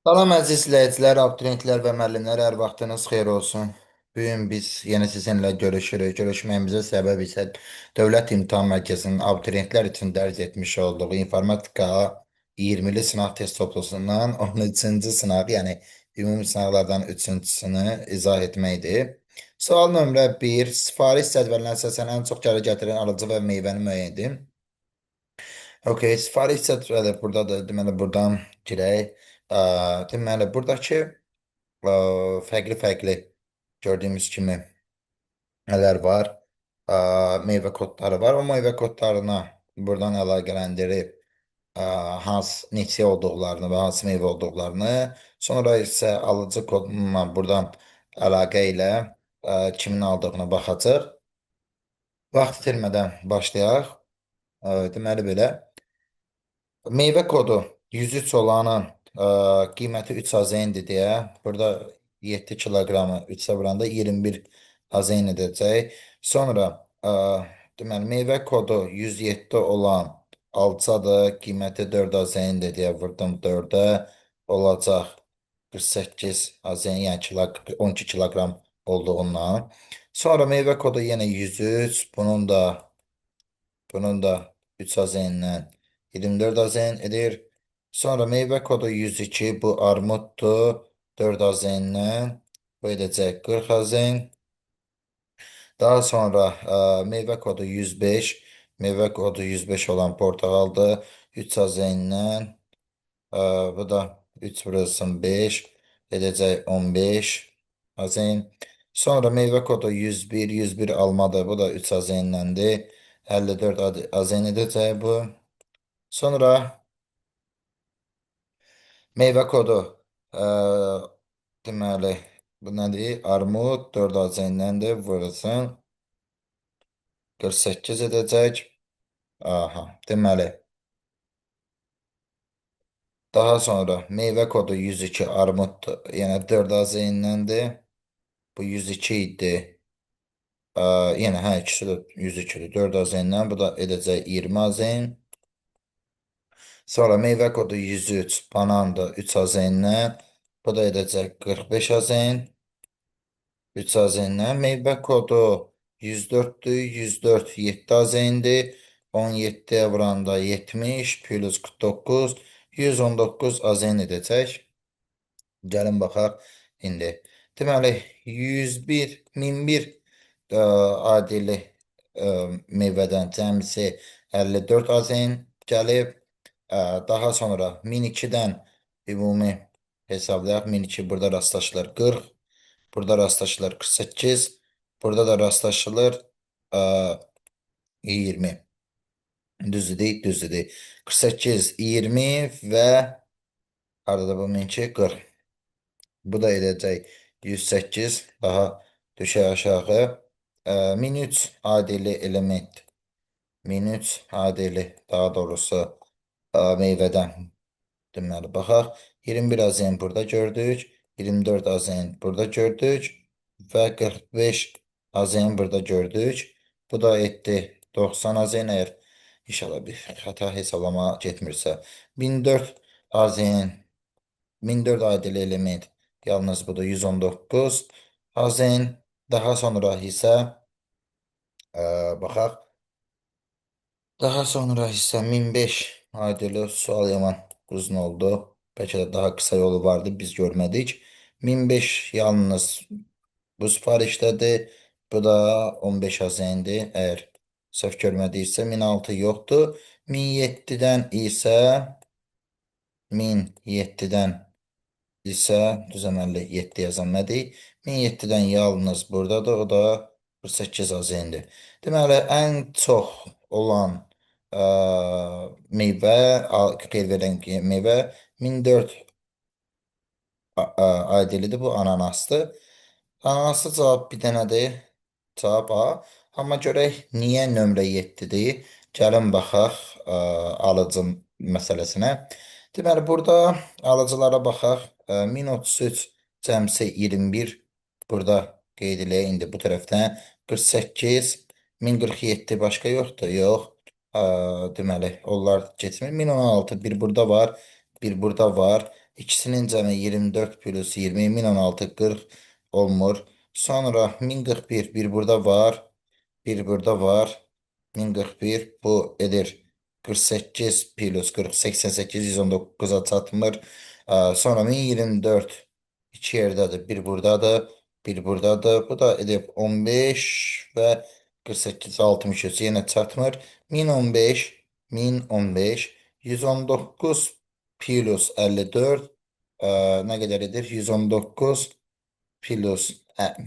Salam əziz izləyicilər, abituriyentlər və müəllimlər, hər vaxtınız xeyir olsun. Bu gün biz yenə sizinlə görüşürük. Görüşməyimizə səbəb isə Dövlət İmtahan Mərkəzinin abituriyentlər üçün dərc etmiş olduğu informatika 20-li sınaq test toplusundan 13-cü sınaq, yəni ümumi sınaqlardan üçüncüsünü izah etməkdir. Sual nömrə 1. Sifariş cədvəlinə əsasən ən çox gəlir gətirən alıcı və meyvəni müəyyən edin. Okey, sifariş cədvəli buradadır. Deməli, buradan girək. Deməli, buradakı fərqli-fərqli gördüyümüz kimi nələr var? Meyvə kodları var. O meyvə kodlarına buradan əlaqələndirib neçə olduqlarını və hansı meyvə olduqlarını, sonra isə alıcı koduna buradan əlaqə ilə kimin aldığını baxacaq. Vaxt itirmədən başlayaq. Deməli belə. Meyvə kodu 103 olanın qiyməti 3 AZN-dir deyə. Burada 7 kiloqramı 3-ə vuranda 21 AZN edəcək. Sonra deməli meyvə kodu 107 olan alçadır. Qiyməti 4 AZN-dir deyə vurdum 4-ə. Olacaq 48 AZN, yəni 12 kiloqram olduğundan. Sonra meyvə kodu yenə 103. Bunun da 3 AZN-dən 24 AZN edir. Sonra meyvə kodu 102, bu armuddur. 4 AZN-dən bu edəcək 40 AZN. Daha sonra meyvə kodu 105, meyvə kodu 105 olan portağaldır. 3 AZN-dən bu da 3 vurulsun 5 edəcək 15 AZN. Sonra meyvə kodu 101, 101 almadır. Bu da 3 AZN-dəndir. 54 AZN edəcək bu. Sonra meyvə kodu deməli bu nədir? Armud 4 AZN-dəndir. Vurulsun 48 edəcək. Aha, deməli. Daha sonra meyvə kodu 102 armuddur. Yəni 4 AZN-dəndir. Bu 102 idi. Yenə hə ikisi də 102-dir. 4 AZN-dən bu da edəcək 20 AZN. Sonra meyvə kodu 103 banandır 3 AZN-dən. Bu da edəcək 45 AZN. 3 AZN-dən. Meyvə kodu 104-dür. 104 7 AZN-dir. 17-yə vuranda 70 plus 49 119 AZN edəcək. Gəlin baxaq indi. Deməli 101 1001 adili meyvədən cəmsi 54 AZN gəlib. Daha sonra 1002-dən ümumi hesablayaq. 1002 burada rastlaşılır 40. Burada rastlaşılır 48. Burada da rastlaşılır 20. Düzdür, düzdür. 48, 20 və harada bu 1002? 40. Bu da edəcək 108. Daha düşək aşağı. 1003 adili element. 1003 adili daha doğrusu meyvədən. Deməli, baxaq. 21 AZN burada gördük. 24 AZN burada gördük. Və 45 AZN burada gördük. Bu da etdi 90 AZN əgər inşallah bir xəta hesablama getmirsə. 1004 AZN 1004 adili element yalnız bu da 119 AZN. Daha sonra isə baxaq. Daha sonra isə 1005 adili sual yaman uzun oldu. Bəlkə də daha qısa yolu vardı, biz görmədik. 1005 yalnız bu sifarişdədir. Bu da 15 AZN-dir. Əgər səhv görmədiysə 1006 yoxdur. 1007-dən isə 1007-dən isə düzəməlli 7 yazanmədik. 1007-dən yalnız buradadır. O da 48 AZN-dir. Deməli, ən çox olan meyvə, qeyd verən meyvə 1004 adilidir. Bu ananasdır. Ananaslı cavab bir dənədir. Cavab A. Amma görək niyə nömrə 7-dir? Gəlin baxaq alıcı məsələsinə. Deməli, burada alıcılara baxaq. 1033 cəmsi 21 burada qeyd eləyək indi bu tərəfdən. 48, 1047 başqa yoxdur, yox. Deməli, onlar keçmir. 1016 bir burada var, bir burada var. İkisinin cəmi 24 plus 20 1016 40 olmur. Sonra 1041 bir burada var. Bir burada var. 1041 bu edir. 48 plus 40 88 119'a çatmır. Sonra 1024 iki yerdedir. Bir buradadır. Bir buradadır. Bu da edib 15 ve 48 63 yine çatmır. 1015 1015 119 plus 54 ne kadar edir? 119 plus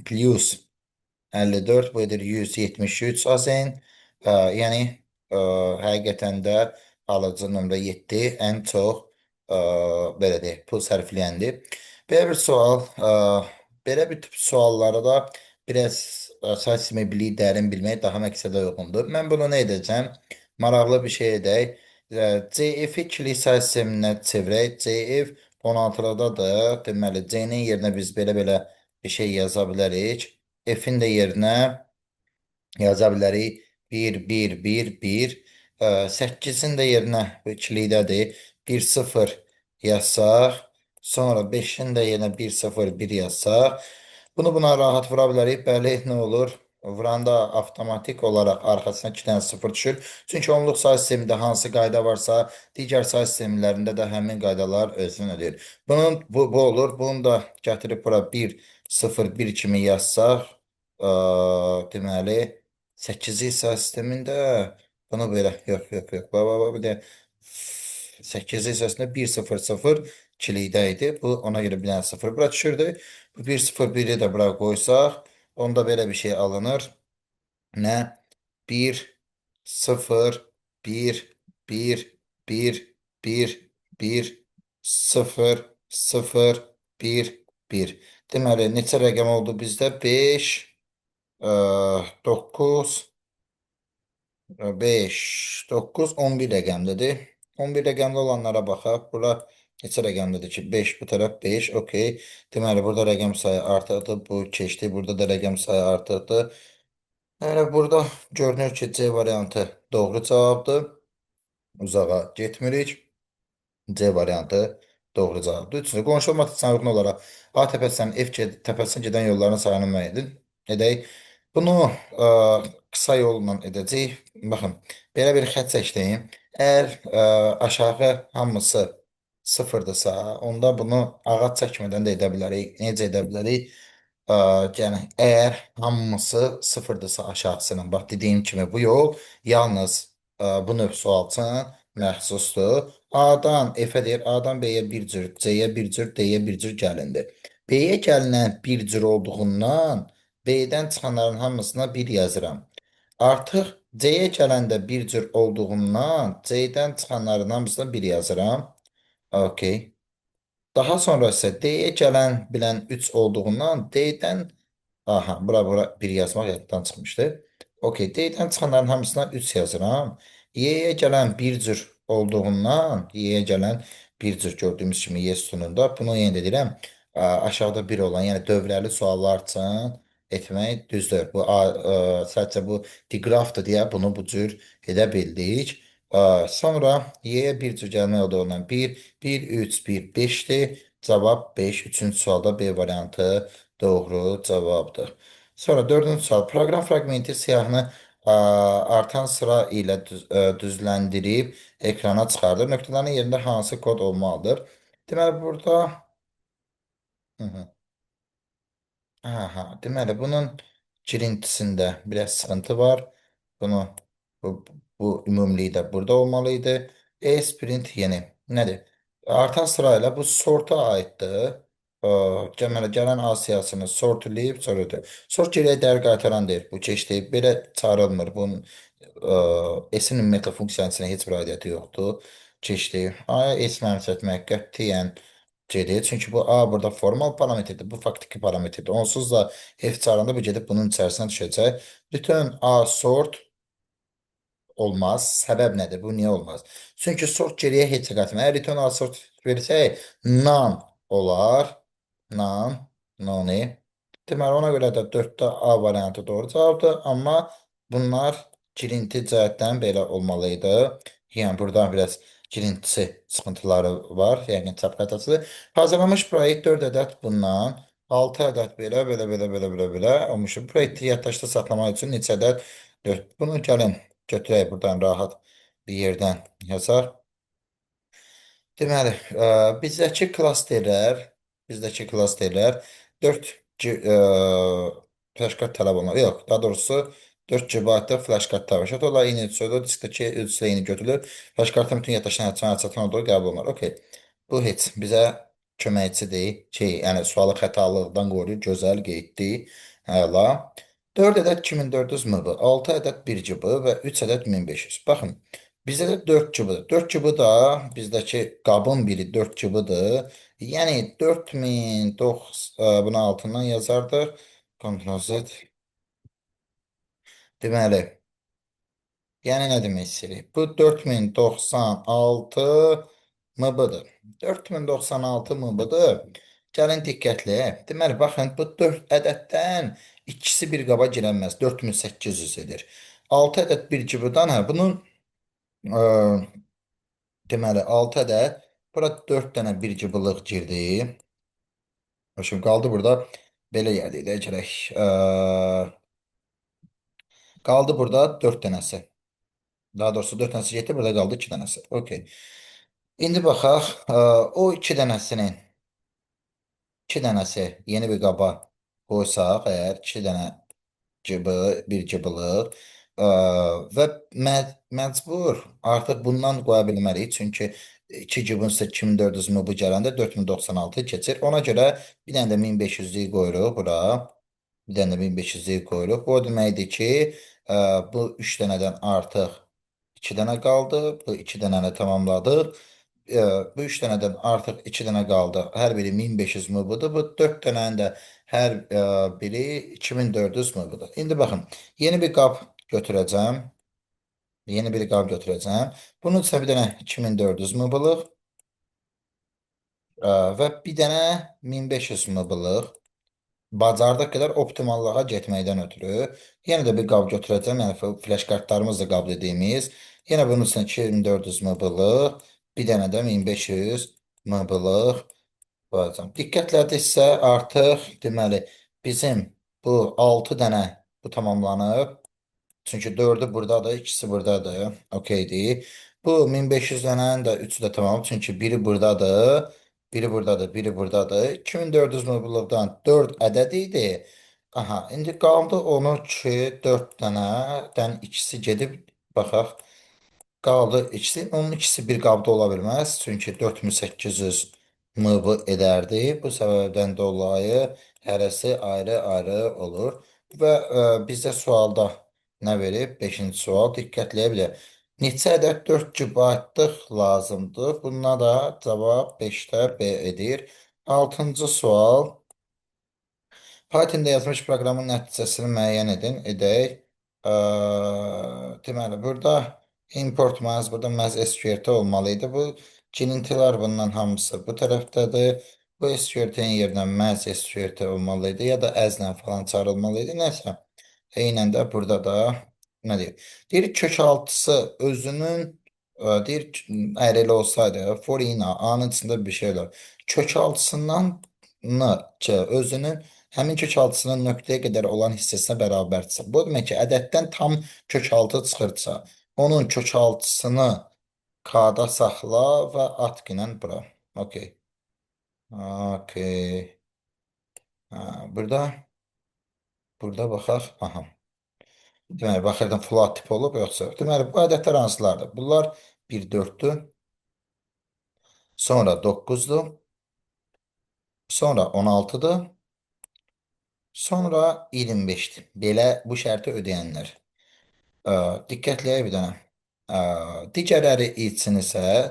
plus 54 bu edir 173 azen. Yəni həqiqətən də alıcı nömrə 7 ən çox ə, belə deyək, pul sərfləyəndir. Belə bir sual, belə bir tip sualları da biraz sosial biliyi dərin bilmək daha məqsədə uyğundur. Mən bunu nə edəcəm? Maraqlı bir şey edək. CF ikili sayı sisteminə çevirək. CF 16-dadır. Deməli, C-nin yerinə biz belə bir şey yaza bilərik. F'in də yerinə yaza bilərik 1, 1, 1, 1. 8-in də yerinə bu ikilikdədir. 1, 0 yazsaq. Sonra 5-in də yerinə 1, 0, 1 yazsaq. Bunu buna rahat vura bilərik. Bəli, nə olur? Vuranda avtomatik olaraq arxasına 2 dənə 0 düşür. Çünki onluq say sistemində hansı qayda varsa, digər say sistemlərində də həmin qaydalar özünü ödəyir. Bu olur. Bunu da gətirib bura 1, 0, 1 kimi yazsaq, deməli 8 isə sistemində bunu belə yox. Bir də 8 hissəsində 1 0 0 ikilikdə idi. Bu ona görə bir dənə 0 bura düşürdü. Bu 1 0 1-i də bura qoysaq, onda belə bir şey alınır. Nə? 1 0 1 1 1 1 1 0 0 1 1. Deməli, neçə rəqəm oldu bizdə? 5 9 5 9 11 rəqəmlidir. 11 rəqəmli olanlara baxaq. Bura neçə rəqəmlidir ki? 5 bu tərəf 5. Okey. Deməli, burada rəqəm sayı artıqdır. Bu keçdi. Burada da rəqəm sayı artıqdır. Yəni, burada görünür ki, C variantı doğru cavabdır. Uzağa getmirik. C variantı doğru cavabdır. Üçüncü, qonşu matrixinə uyğun olaraq A təpəsindən təpəsinə gedən yolların sayını müəyyən edin. Edək. Bunu qısa yolla edəcəyik. Baxın, belə bir xətt çəkdim. Əgər aşağı hamısı sıfırdırsa, onda bunu ağac çəkmədən də edə bilərik. Necə edə bilərik? Ə, Yəni, əgər hamısı sıfırdırsa aşağısının, bax, dediyim kimi bu yol yalnız bu növ sual üçün məxsusdur. A-dan F-ə deyir, A-dan B-yə bir cür, C-yə bir cür, D-yə bir cür gəlindir. B-yə gəlinən bir cür olduğundan B-dən çıxanların hamısına bir yazıram. Artıq C-yə gələndə bir cür olduğundan C-dən çıxanların hamısına bir yazıram. Okey. Daha sonra isə D-yə gələn bilən 3 olduğundan D-dən aha, bura bir yazmaq yaddan çıxmışdı. Okey, D-dən çıxanların hamısına 3 yazıram. Y-yə gələn bir cür olduğundan, Y-yə gələn bir cür gördüyümüz kimi Y sütununda bunu yenə də deyirəm. Aşağıda bir olan, yəni dövrəli suallar üçün etmək düzdür. Sadəcə bu diqrafdır deyə bunu bu cür edə bildik. Sonra Y-yə bir cür gəlmək olduğundan 1, 1, 3, 1, 5-dir. Cavab 5. Üçüncü sualda B variantı doğru cavabdır. Sonra dördüncü sual. Proqram fraqmenti siyahını artan sıra ilə düzləndirib ekrana çıxardır. Nöqtələrin yerində hansı kod olmalıdır? Deməli, burada hı -hı. Aha, deməli bunun girintisində biraz sıxıntı var. Bunu bu, bu ümumilikdə burada olmalıydı. E-sprint yeni nədir? Artan sırayla bu sorta aiddir. Deməli gələn A siyahısını sortlayıb sorudur. Sort geriyə dəyər qaytaran deyil. Bu keçdi. Belə çağırılmır. Bunun S-in ümumiyyətlə funksiyasına heç bir aidiyyəti yoxdur. Keçdi. A S mənfiyyət qətiyyən gedir. Çünki bu A burada formal parametrdir. Bu faktiki parametrdir. Onsuz da F çağıranda bu gedib bunun içərisinə düşəcək. Return A sort olmaz. Səbəb nədir? Bu niyə olmaz? Çünki sort geriyə heç qayıtmır. Əgər return A sort versək, none olar. None, none. Deməli, ona görə də 4-də A variantı doğru cavabdır. Amma bunlar girinti cəhətdən belə olmalıydı. Yəni, buradan biraz girintisi sıxıntıları var. Yəqin çap xətası. Hazırlamış proyekt 4 ədəd bundan. 6 ədəd belə olmuş. Proyekti yaddaşda saxlamaq üçün neçə ədəd 4. Bunu gəlin götürək buradan rahat bir yerdən yazaq. Deməli, bizdəki klasterlər 4 flash kart tələb olunur. Yox, daha doğrusu 4 GB flash kart tələb. Olar eyni sözdür, diskdəki ölçüsü eyni götürülür. Flash kartın bütün yaddaşdan çatan olduğu qəbul olunur. Okey. Bu heç bizə köməkçidir. Yəni sualı xətalıqdan qoruyur, gözəl qeyddir. Əla. 4 ədəd 2400 MB, 6 ədəd 1 GB və 3 ədəd 1500. Baxın. Bizdə də 4 GB-dır. 4 GB da bizdəki qabın biri 4 GB-dır. Yəni 4090 bunu altından yazardıq. Ctrl Z. Deməli, yəni nə demək istəyirik? Bu 4096 MB-dır. 4096 MB-dır. Gəlin diqqətli. Deməli, baxın, bu 4 ədəddən ikisi bir qaba girənməz. 4800 edir. 6 ədəd 1 GB-dan, hə, bunun deməli 6 ədəd, bura 4 dənə 1 GB-lıq girdi. Şimdi qaldı burada belə gəldik də gərək. Qaldı burada 4 dənəsi. Daha doğrusu 4 dənəsi getdi, burada qaldı 2 dənəsi. Okey. İndi baxaq, o 2 dənəsinin 2 dənəsi yeni bir qaba qoysaq, əgər 2 dənə cıbı, bir cıbılıq və məcbur artıq bundan qoya bilmərik. Çünki 2 cıbın üstə 2400 mü bu gələndə 4096 keçir. Ona görə bir dənə də 1500'lük qoyuruq bura. Bir dənə də 1500'lük qoyuruq. Bu o deməkdir ki, bu 3 dənədən artıq 2 dənə qaldı. Bu 2 dənəni tamamladıq. Bu 3 dənədən artıq 2 dənə qaldı. Hər biri 1500 MB-dır. Bu 4 dənənin də hər biri 2400 MB-dır. İndi baxın, yeni bir qab götürəcəm. Yeni bir qab götürəcəm. Bunun isə bir dənə 2400 MB-lıq və bir dənə 1500 MB-lıq bacardıq qədər optimallığa getməkdən ötürü. Yenə də bir qab götürəcəm. Yəni flash kartlarımız da qab dediyimiz. Yenə bunun üstünə 2400 MB-lıq, bir dənə də 1500 MB-lıq qoyacağım. Diqqətlədirsə artıq deməli bizim bu 6 dənə bu tamamlanıb. Çünki 4'ü buradadır, ikisi buradadır. Okeydir. Bu 1500 dənənin də 3'ü də tamam. Çünki biri buradadır, biri buradadır, biri buradadır. 2400 mobillikdən 4 ədəd idi. Aha, indi qaldı onu ki 4 dənədən ikisi gedib baxaq. Qaldı ikisi. Onun ikisi bir qabda ola bilməz. Çünki 4800 MB edərdi. Bu səbəbdən dolayı hərəsi ayrı-ayrı olur. Və bizdə sualda nə verib? 5-ci sual diqqətləyə bilər. Neçə ədəd 4 GB-lıq lazımdır? Buna da cavab 5-də B edir. 6-cı sual. Python'da yazmış proqramın nəticəsini müəyyən edin. Edək. Deməli, burada import məhz, burada məhz SQRT olmalı idi. Bu girintilər bundan hamısı bu tərəfdədir. Bu SQRT-in yerinə məhz SQRT olmalı idi. Ya da əzlə falan çağrılmalı idi. Nəsə. Eynən də burada da nə deyir? Deyir kökaltısı özünün deyir əgər elə olsaydı for in A-nın içində bir şey var. Kökaltısından özünün həmin kökaltısının nöqtəyə qədər olan hissəsinə bərabərdirsə. Bu demək ki, ədəddən tam kökaltı çıxırsa, onun kökaltısını K-da saxla və at ginən bura. Okey. Okey. Burada baxaq. Aha. Deməli, baxırdım float tip olub, yoxsa yox. Deməli, bu ədədlər hansılardır? Bunlar 1-4-dür, sonra 9-dur, sonra 16-dır, sonra 25-dir. Belə bu şərti ödəyənlər. Diqqətləyək bir dənə. Digərləri üçün isə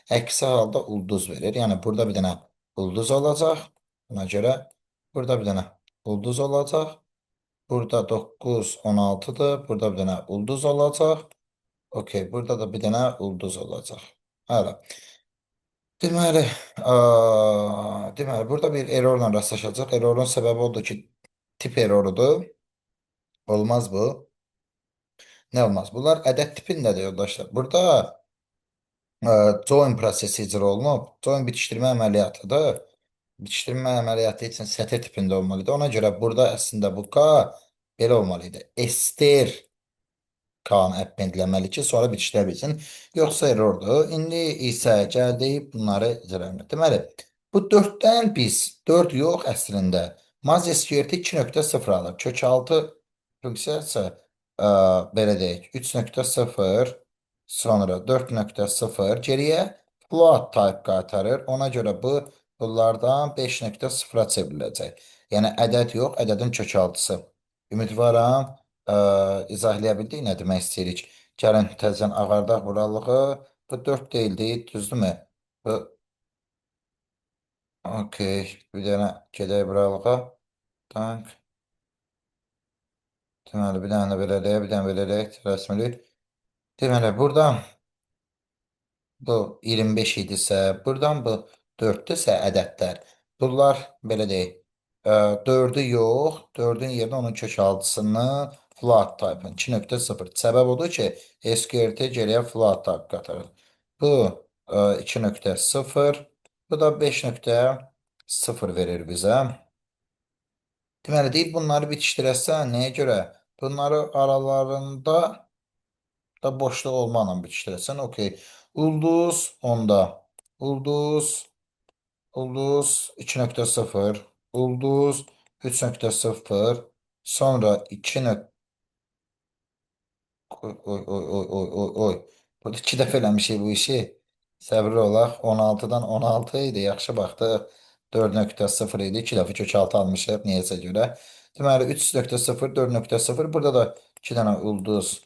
əksi halda ulduz verir. Yəni, burada bir dənə ulduz olacaq. Buna görə burada bir dənə ulduz olacaq. Burada 9, 16'dır. Burada bir dənə ulduz olacaq. Okey, burada da bir dənə ulduz olacaq. Hələ. Deməli, burada bir errorla rastlaşacaq. Errorun səbəbi odur ki, tip errorudur. Olmaz bu. Nə olmaz? Bunlar ədəd tipindədir yoldaşlar. Burada Join prosesi icra olunub. Join bitişdirmə əməliyyatıdır. Bitişdirmə əməliyyatı üçün sətir tipində olmalıdır. Ona görə burada əslində bu K belə olmalıydı. Ester Kaan appendləməli ki, sonra bitişdirə bilsin. Yoxsa errordur. İndi isə gəldik bunları icra etmək. Deməli, bu 4-dən biz 4 yox əslində Mazes yerdə 2.0 alır. Kök 6 funksiyası belə deyək. 3.0 sonra 4.0 geriyə float type qaytarır. Ona görə bunlardan 5.0-a çevriləcək. Yəni ədəd yox, ədədin kök 6-sı. Ümidvaram izahləyə bildik nə demək istəyirik. Gəlin təzən ağardaq buralığı. Bu 4 deyildi, düzdürmü? Bu, okey. Bir dənə gedək buralığa. Tak. Deməli, bir dənə belə eləyək, bir dənə belə eləyək. Rəsmilik. Deməli, burada bu 25 idisə, buradan bu 4-dürsə ədədlər. Bunlar belə deyək. 4-ü yox, 4-ün yerinə onun kök 6-sını float type 2.0. Səbəb odur ki, SQRT geriyə float type qatarır. Bu 2.0, bu da 5.0 verir bizə. Deməli, deyib bunları bitişdirəsən, nəyə görə? Bunları aralarında da boşluq olmaqla bitişdirəsən, okey. Ulduz onda. Ulduz, ulduz 2.0, ulduz 3.0, sonra 2. Oy, oy, oy, oy, oy, oy, oy. Burada 2 dəfə eləmişik bu işi. Səbirli olaq. 16-dan 16 idi. Yaxşı baxdıq. 4.0 idi. 2 dəfə kök 6 almışıq. Niyəsə görə. Deməli 3.0, 4.0. Burada da 2 dənə ulduz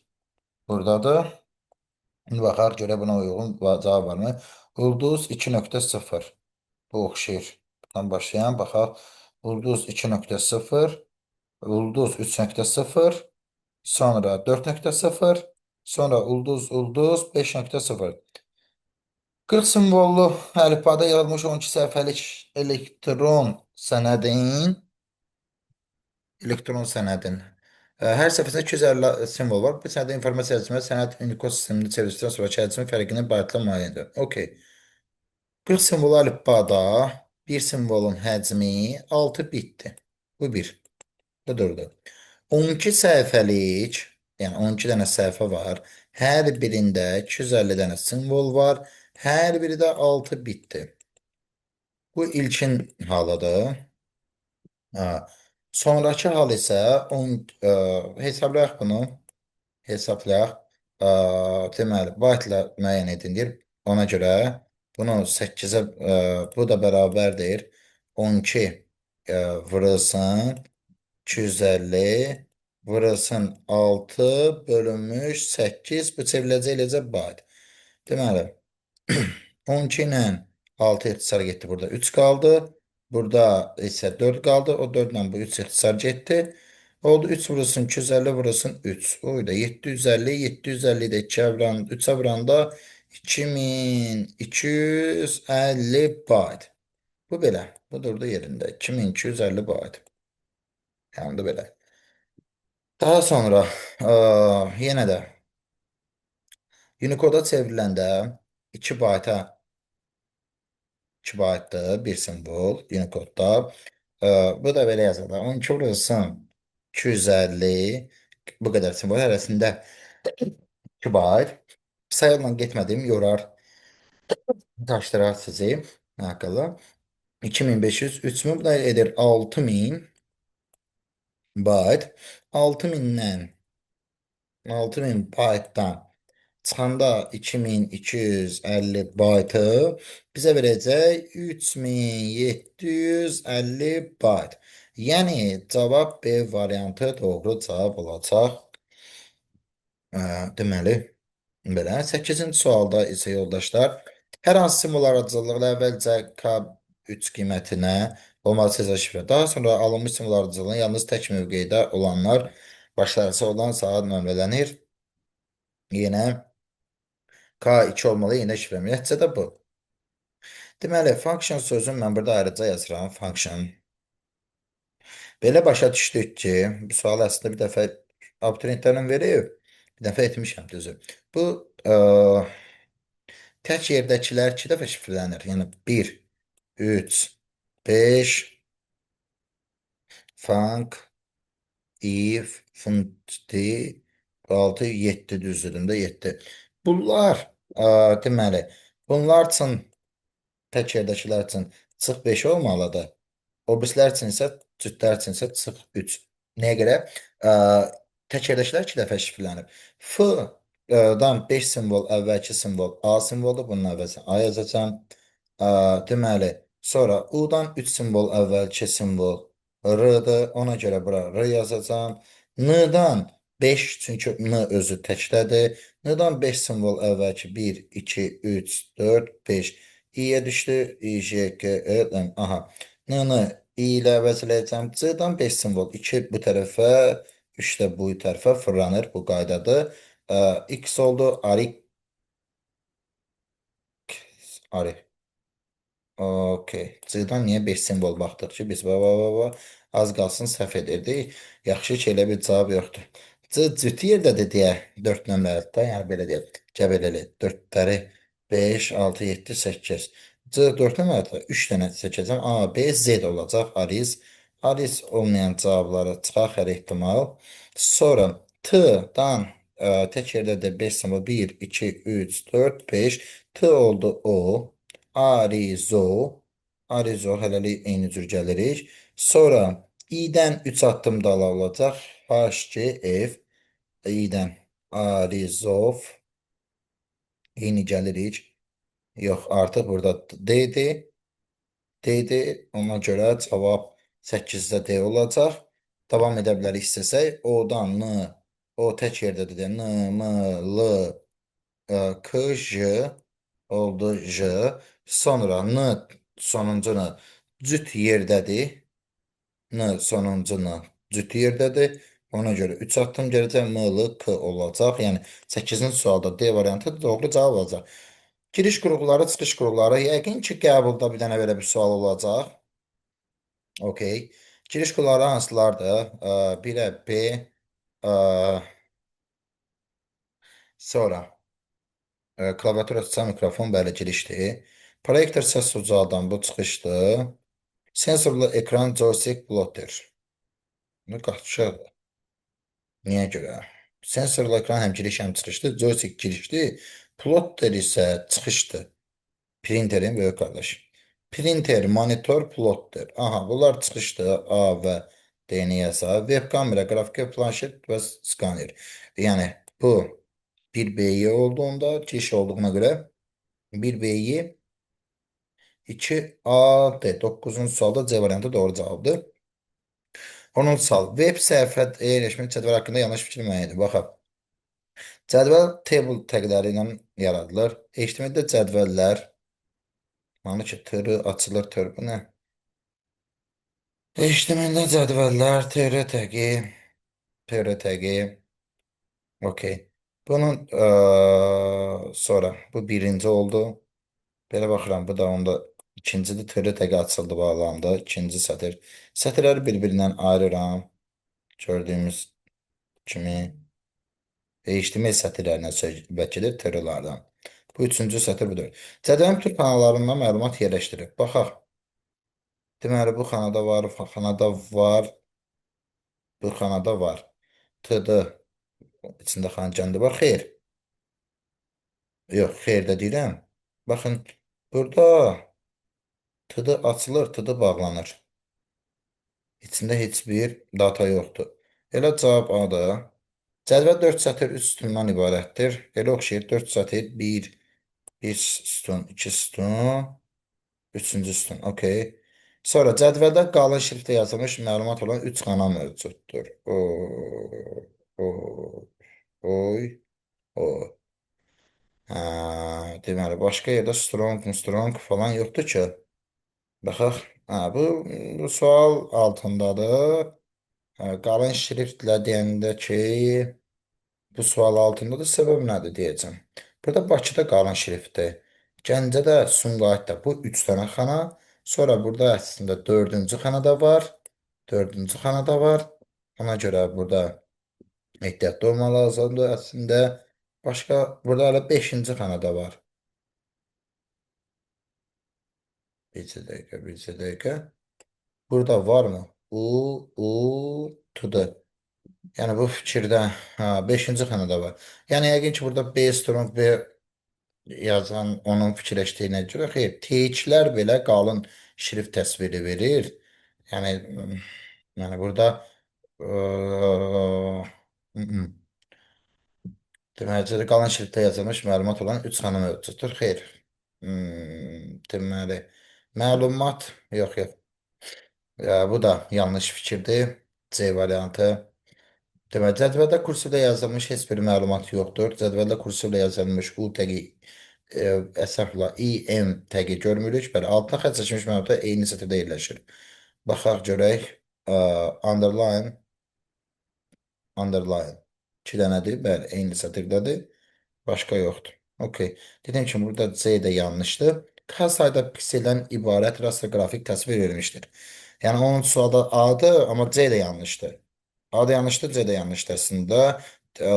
buradadır. İndi baxaq görə buna uyğun cavab varmı? Ulduz 2.0. Bu oxşayır. Buradan başlayan baxaq. Ulduz 2.0. Ulduz 3.0. Sonra 4.0. Sonra ulduz 5.0. 40 simvollu əlifbada yazılmış 12 səhifəlik elektron sənədin hər səhifəsində 250 simvol var. Bu sənədə informasiya yazılmış sənəd Unicode sistemini çevirdikdən sonra həcmin fərqini baytla müəyyən edir. Okey. 40 simvol əlifbada bir simvolun həcmi 6 bitdir. Bu bir. Bu durdu. 12 səhifəlik, yəni 12 dənə səhifə var. Hər birində 250 dənə simvol var. Hər biri də 6 bitdir. Bu ilkin halıdır. Ha. Sonrakı hal isə hesablayaq bunu. Hesablayaq. Deməli, byte ilə müəyyən edilir. Ona görə bunu 8-ə bu da bərabərdir. 12 vurulsun 250 vurulsun 6 bölünmüş 8 bu çevriləcək eləcə byte. Deməli 12 ilə 6 ixtisar getdi. Burada 3 qaldı. Burada isə 4 qaldı. O 4 ilə bu 3 ixtisar getdi. Oldu 3 vurulsun 250 vurulsun 3. O da 750. 750 də 2'ye vuran, 3'e vuranda 2250 byte. Bu belə. Bu durdu yerində. 2250 byte. Yəni də belə. Daha sonra yenə də Unicode'a çevriləndə 2 byte-a 2 byte-dır bir simvol Unicode'da. Bu da belə yazılır. 12 vurulsun 250 bu qədər simvol arasında 2 byte. Sayılla getmədim, yorar, daşdırar sizi. Haqqında. 2500, 3000 bu da edir 6000 byte. 6000 byte-dan çıxanda 2250 byte bizə verəcək 3750 byte. Yəni cavab B variantı doğru cavab olacaq. Deməli, belə. 8-ci sualda isə yoldaşlar, hər hansı simvol aracılıqla əvvəlcə K3 qiymətinə olmalı cəza şifrə. Daha sonra alınmış simvol aracılığına yalnız tək mövqedə olanlar başlarısı olan saat nömrələnir. Yenə K2 olmalı, yenə şifrə. Nəticədə bu. Deməli, function sözünü mən burada ayrıca yazıram. Function. Belə başa düşdük ki, bu sual əslində bir dəfə abituriyentlərin verib, bir dəfə etmişəm düzü. Bu Tək yerdəkilər 2 dəfə şifrələnir. Yəni 1, 3, 5, Frank, if, funti, 6, 7 düzdürüm də 7. Bunlar, deməli, bunlar üçün tək yerdəkilər üçün çıx 5 olmalıdır. O birisilər üçün isə cütlər üçün isə çıx 3. Nəyə görə? Ə, Tək yerdəkilər 2 dəfə şifrələnib. F-dan 5 simvol əvvəlki simvol A simvoludur. Bunun əvvəzinə A yazacağam. Deməli, sonra U-dan 3 simvol əvvəlki simvol R-dır. Ona görə bura R yazacağam. N-dan 5 çünki N özü təkdədir. N-dan 5 simvol əvvəlki 1, 2, 3, 4, 5. İ-yə düşdü. İ, J, K, L, M. Aha. N-nı I ilə əvəzləyəcəm. C-dan 5 simvol. 2 bu tərəfə, 3 də bu tərəfə fırlanır. Bu qaydadır. X oldu. Arik. Arik. Okey. C-dan niyə 5 simvol baxdıq ki? Biz az qalsın səhv edirdik. Yaxşı ki, elə bir cavab yoxdur. C cüt yerdədir deyə 4 nömrəlidir də. Yəni belə deyək. Gəbələli 4-ləri 5, 6, 7, 8. C 4 nömrəlidir. 3 dənə seçəcəm. A, B, Z olacaq. Aris. Aris olmayan cavabları çıxaq hər ehtimal. Sonra T-dan tək yerdədir 5 simvol. 1, 2, 3, 4, 5. T oldu O. Arizo. Arizo hələlik eyni cür gəlirik. Sonra i-dən 3 addım dala olacaq. HGF. I-dən Arizov. Eyni gəlirik. Yox, artıq burada D-dir. D-dir. Ona görə cavab 8-də D olacaq. Davam edə bilərik istəsək. O-dan N. O tək yerdədir. N, M, L, K, J oldu J. Sonra N sonuncu N cüt yerdədir. N sonuncu N cüt yerdədir. Ona görə 3 addım gələcək. M, L, K olacaq. Yəni 8-ci sualda D variantı doğru cavab olacaq. Giriş qurğuları, çıxış qurğuları. Yəqin ki, qəbulda bir dənə belə bir sual olacaq. Okey. Giriş qurğuları hansılardır? 1-ə B, sonra klaviatura tutsa mikrofon bəli girişdir. Proyektor səs ucaldan bu çıxışdır. Sensorlu ekran joystick plotter. Bu qaçışır. Niyə görə? Sensorlu ekran həm giriş həm çıxışdır. Joystick girişdir. Plotter isə çıxışdır. Printerin böyük qardaşı. Printer, monitor, plotter. Aha, bunlar çıxışdır. A və D-ni yazar. Web kamera, qrafik planşet və skaner. Yəni bu bir B'yi olduğunda, giriş olduğuna görə bir B'yi 2A, D. 9-cu sualda C variantı doğru cavabdır. 10-cu sual. Web səhifə yerləşmə cədvəl haqqında yanlış fikir müəyyən edin. Baxaq. Cədvəl table təqləri ilə yaradılır. HTML-də cədvəllər, hani ki, tırı açılır, tır bu nə? HTML-də cədvəllər, tr təqi, tr təqi, okey. Bunun sonra bu birinci oldu. Belə baxıram, bu da onda ikincidir. Tr təqi açıldı, bağlandı. İkinci sətir. Sətirləri bir-birindən ayırıram. Gördüyümüz kimi HTML sətirlərinə söhbətidir tırlardan. Bu üçüncü sətir budur. Cədvəlin bütün xanalarından məlumat yerləşdirir. Baxaq. Deməli, bu xanada var, bu xanada var, bu xanada var. T-dı. İçində xana kəndi var. Xeyr. Yox, xeyr də deyirəm. Baxın, burada T-dı açılır, T-dı bağlanır. İçində heç bir data yoxdur. Elə cavab A-dır. Cədvəl 4 sətir 3 sütundan ibarətdir. Elə oxşayır 4 sətir 1, 1 sütun, 2 sütun, 3-cü sütun. Okey. Sonra cədvəldə qalın şriftlə yazılmış məlumat olan 3 xana mövcuddur. O, oy, o. Hə, deməli, başqa yerdə strong falan yoxdur ki. Baxaq. Hə, bu sual altındadır. Hə, qalın şriftlə deyəndə ki, bu sual altındadır. Səbəb nədir deyəcəm. Burada Bakıda qalın şriftdir. Gəncədə, Sumqayıtda bu 3 dənə xana. Sonra burada əslində 4-cü xanada var. 4-cü xanada var. Ona görə burada ehtiyatlı olmaq lazımdır əslində. Başqa burada hələ 5-ci xanada var. Bir dakika, bir dakika. Burada var mı? To the. Yani bu fikirdə beşinci xanada var. Yəni yəqin ki, burada B strong B yazan onun fikirləşdiyinə görə xeyr, T-lər belə qalın şrift təsviri verir. Yəni yəni burada deməli qalın şriftdə yazılmış məlumat olan 3 xana mövcuddur. Xeyr. Deməli məlumat yox, yox. Ya, bu da yanlış fikirdir. C variantı. Deməli, cədvəldə kursivlə yazılmış heç bir məlumat yoxdur. Cədvəldə kursivlə yazılmış U təqi əsəflə IM təqi görmürük. Bəli, altına xətt çəkilmiş məlumatlar eyni sətirdə yerləşir. Baxaq görək. Underline, underline. 2 dənədir. Bəli, eyni sətirdədir. Başqa yoxdur. Okey. Dediyim kimi burada C də yanlışdır. K sayda pikseldən ibarət rastroqrafik təsvir verilmişdir. Yəni onun sualda A-dır, amma C də yanlışdır. A da yanlışdır, C də yanlışdır əslində. Ə,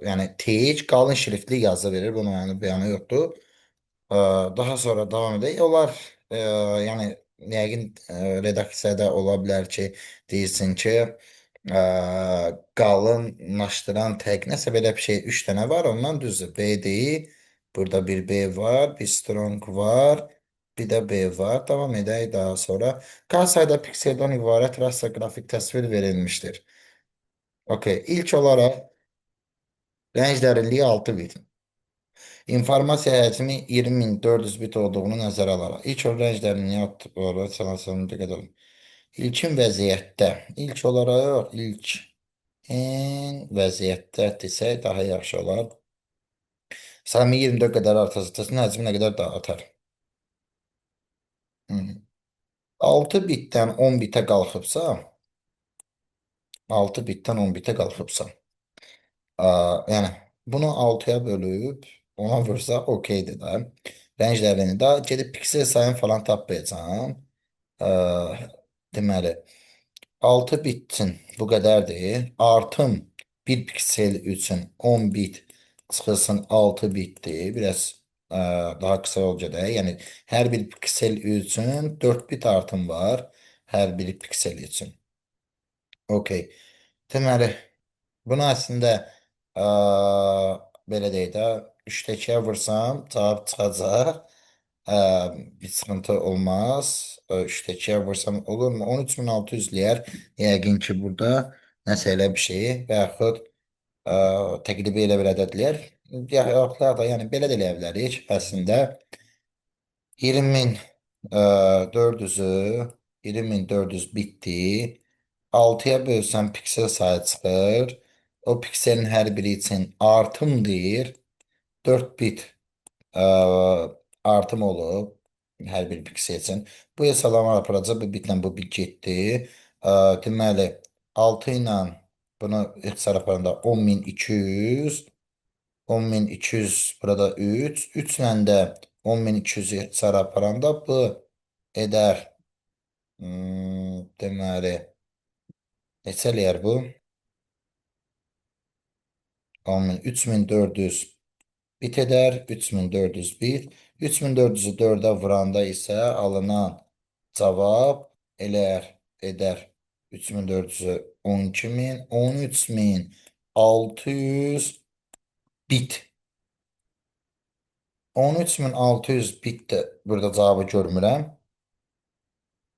yəni TH qalın şriftli yazı verir. Bunun yəni bəyanı yoxdur. Daha sonra davam edək. Onlar yəni yəqin redaksiyada ola bilər ki, deyilsin ki, ə, qalınlaşdıran təq nəsə belə bir şey 3 dənə var. Ondan düzdür. B deyil. Burada bir B var, bir strong var. Bir də B var. Davam edək daha sonra. K sayda pikseldən ibarət rastla qrafik təsvir verilmişdir. Okey. İlk olaraq rəng dərinliyi 6 bit. İnformasiya həcmi 20.400 bit olduğunu nəzərə alaraq. İlk olaraq rəng dərinliyi 6 olaraq sanatsal diqqət olun. İlkin vəziyyətdə. İlk olaraq vəziyyətdə desək daha yaxşı olar. Sami 24 qədər artacaqsa həcmi nə qədər daha artar? Hı. 6 bitdən 10 bitə qalxıbsa, 6 bitdən 10 bitə qalxıbsa, yəni bunu 6-ya bölüb ona vursaq okeydir də. Rənglərini də gedib piksel sayını falan tapmayacağam. Aa, deməli 6 bit üçün bu qədərdir. Artım bir piksel üçün 10 bit çıxılsın 6 bitdir. Biraz daha qısa yol gedək. Yəni hər bir piksel üçün 4 bit artım var. Hər bir piksel üçün. Okey. Deməli bunu əslində belə deyək də 3-dəkiyə vursam cavab çıxacaq. Ə, bir sıxıntı olmaz. 3-dəkiyə vursam olurmu? 13.600-ləyər. Yəqin ki, burada nəsə elə bir şey və yaxud təqribi elə bir ədədləyər. Yaxud da yəni belə də eləyə bilərik. Əslində 20.400-ü 20.400 bitdi. 6-ya bölsəm piksel sayı çıxır. O pikselin hər biri için artım deyir. 4 bit ə, artım olub hər bir piksel üçün. Bu hesablama aparacaq. Bu bitlə bu bit getdi. Deməli 6 ilə bunu ixtisar aparanda 10.200 10.200 burada 3. 3 ilə də 10.200-ü ixtisar aparanda bu edər. Deməli neçə eləyər bu? 10.000, 3.400 bit edər. 3.400 bit. 3.400-ü 4-ə vuranda isə alınan cavab edər. 3.400-ü 12.000, 13.600 bit. 13.600 bit də burada cavabı görmürəm.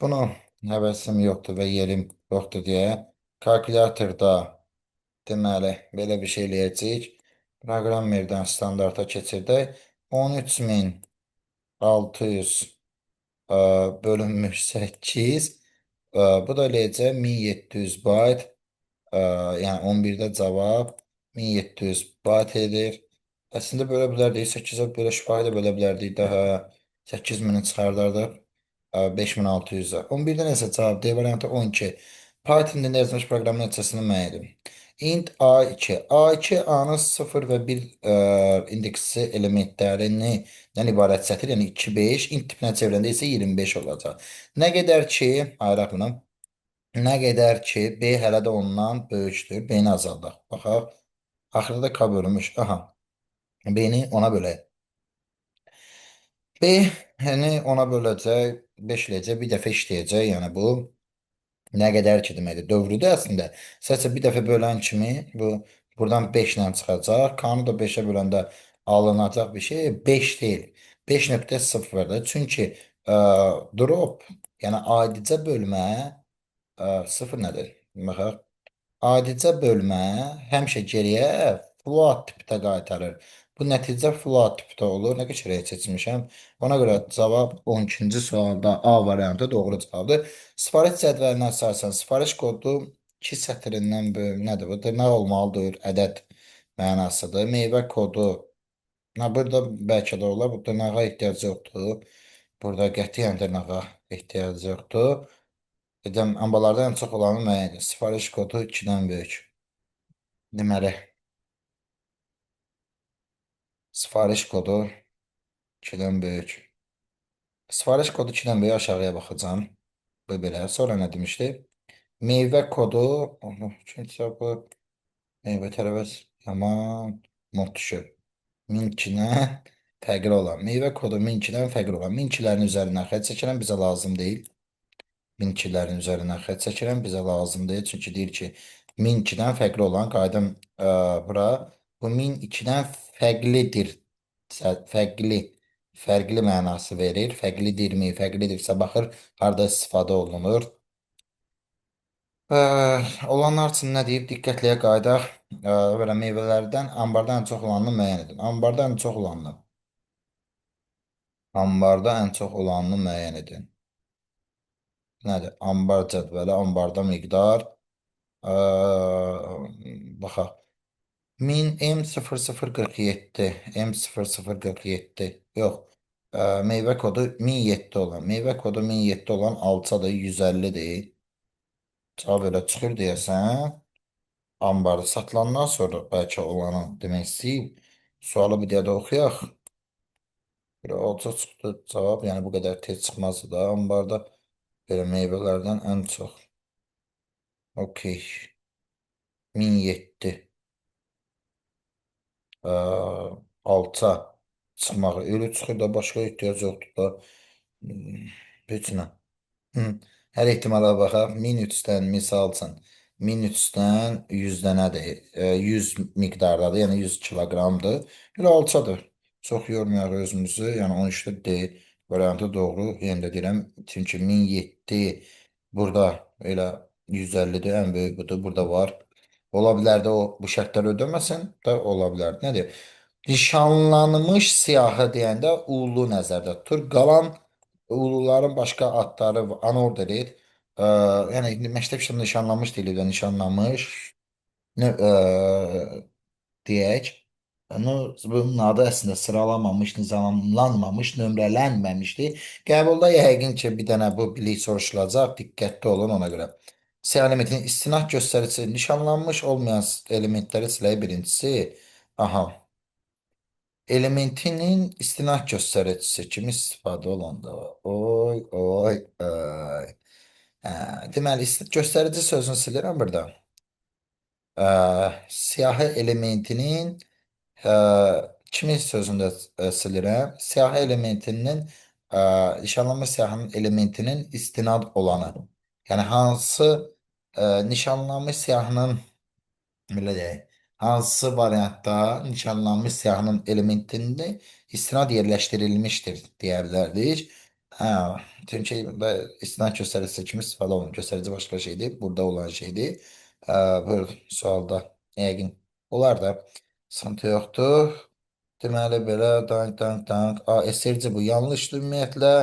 Bunu həvəsim yoxdur və yerim yoxdur deyə kalkulyatorda deməli belə bir şey eləyəcəyik. Proqrammerdən standarta keçirdək. 13.600 bölünmüş 8. Bu da eləyəcək 1700 byte. Yəni 11-də cavab 1700 byte edir. Əslində bölə bilərdik. 8-ə belə şifahi də bölə bilərdik. Daha 8000-i çıxardardıq. 5600-ə. 11-də nəsə cavab D variantı 12. Python dilində yazılmış proqramın nəticəsini müəyyən edin. Int A2. A2 A-nın 0 və 1 indeksi elementlərindən ibarət sətir, yəni 2, 5. Int tipinə çevirəndə isə 25 olacaq. Nə qədər ki, ayıraq bunu. Nə qədər ki, B hələ də ondan böyükdür. B-ni azaldaq. Baxaq. Axırda K bölünmüş. Aha. B-ni ona bölək. B-ni ona böləcək. 5 il bir dəfə işləyəcək. Yəni bu nə qədər ki deməkdir, dövrüdür əslində. Sadəcə bir dəfə bölən kimi bu buradan 5 ilə çıxacaq. Kanunu da 5-ə böləndə alınacaq bir şey 5 deyil. 5,0-dır. Çünki drop, yəni adicə bölmə 0 nədir? Baxaq. Adicə bölmə həmişə geriyə float tipdə qaytarır. Bu nəticə float tipdə olur. Nə qədər seçmişəm. Ona görə cavab 12-ci sualda A variantı doğru cavabdır. Sifariş cədvəlinə əsasən sifariş kodu 2 sətrindən böyük nədir? Bu dırnaq olmalıdır, ədəd mənasıdır. Meyvə kodu. Burada bəlkə də olar. Bu dırnağa ehtiyac yoxdur. Burada qətiyyən dırnağa ehtiyac yoxdur. Dedim, ambalarda ən çox olanı müəyyən edin. Sifariş kodu 2-dən böyük. Deməli, sifariş kodu 2-dən böyük. Sifariş kodu 2-dən böyük aşağıya baxacağım. Bu belə. Sonra nə demişdi? Meyvə kodu, kimsə bu meyvə tərəvəz yaman mod düşür. 1002-dən fərqli olan. Meyvə kodu 1002-dən fərqli olan. 1002-lərin üzərindən xətt çəkirəm, bizə lazım deyil. 1002-lərin üzərindən xətt çəkirəm, bizə lazım deyil. Çünki deyir ki, 1002-dən fərqli olan qaydım bura. Bu 1002-dən fərqlidir. Fərqli. Fərqli mənası verir. Fərqlidirmi? Fərqlidirsə baxır, harda istifadə olunur. Olanlar üçün nə deyib? Diqqətliyə qaydaq. Belə meyvələrdən ambarda ən çox olanını müəyyən edin. Ambarda ən çox olanını. Ambarda ən çox olanını müəyyən edin. Nədir? Ambar cədvəli, ambarda miqdar. Baxaq. 1000 M0047 M0047 yox. Meyvə kodu 1007 olan. Meyvə kodu 1007 olan alçadır, 150-dir. Cavab elə çıxır deyəsən. Ambarda satılandan sonra bəlkə olanı demək istəyib. Sualı bir də oxuyaq. Bir alça çıxdı cavab. Yəni bu qədər tez çıxmazdı da. Ambarda belə meyvələrdən ən çox. Okey. 1007. Ə, alça çıxmağı. Ölü çıxır da başqa ehtiyac yoxdur da. Hmm, Heç nə. Hı. Hər ehtimala baxaq. 1003-dən misal üçün 1003-dən 100 dənədir. 100 miqdardadır, yəni 100 kiloqramdır. Elə alçadır. Çox yormayaq özümüzü. Yəni 13-də D variantı doğru. Yenə də deyirəm. Çünki 1007 burada elə 150-dir. Ən böyük budur. Burada var. Ola bilər də o bu şərtləri ödəməsin də ola bilər. Nədir? Nişanlanmış siyahı deyəndə ulu nəzərdə tutur. Qalan uluların başqa adları anorderir. Yəni məktəb işlərində nişanlanmış deyilir də nişanlanmış. Nə, deyək. Yəni, bunun adı əslində sıralanmamış, nizamlanmamış, nömrələnməmişdi. Qəbulda yəqin ki, bir dənə bu bilik soruşulacaq. Diqqətli olun ona görə. S elementinin istinad göstəricisi nişanlanmış olmayan elementləri silək birincisi. Aha. Elementinin istinad göstəricisi kimi istifadə olanda. Oy, oy, oy. Hə, deməli, göstərici sözünü silirəm burada. Siyahı elementinin ə, kimi sözündə silirəm. Siyahı elementinin nişanlanma siyahının elementinin istinad olanı. Yəni hansı nişanlanmış siyahının belə deyək, hansı variantda nişanlanmış siyahının elementində istinad yerləşdirilmişdir deyə bilərdik. Hə, çünki burada istinad göstəricisi kimi istifadə olunur. Göstərici başqa şeydir, burada olan şeydir. Bu sualda yəqin olar da sıxıntı yoxdur. Deməli belə dank dank dank. SRC bu yanlışdır ümumiyyətlə.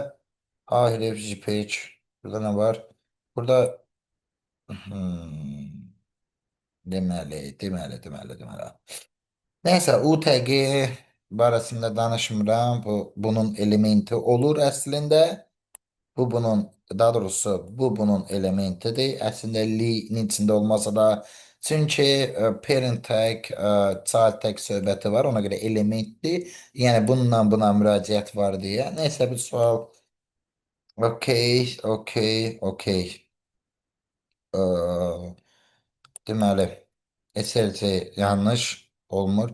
A hərfi page. Burada nə var? Burada deməli. Nəysə, UTG barəsində danışmıram. Bunun elementi olur əslində. Daha doğrusu bu bunun elementidir. Əslində li-nin içində olmasa da çünki parent tag, child tag söhbəti var. Ona görə elementdir. Yəni bununla buna müraciət var deyə. Nəysə bir sual. Okey. Deməli, SLC yanlış olmur.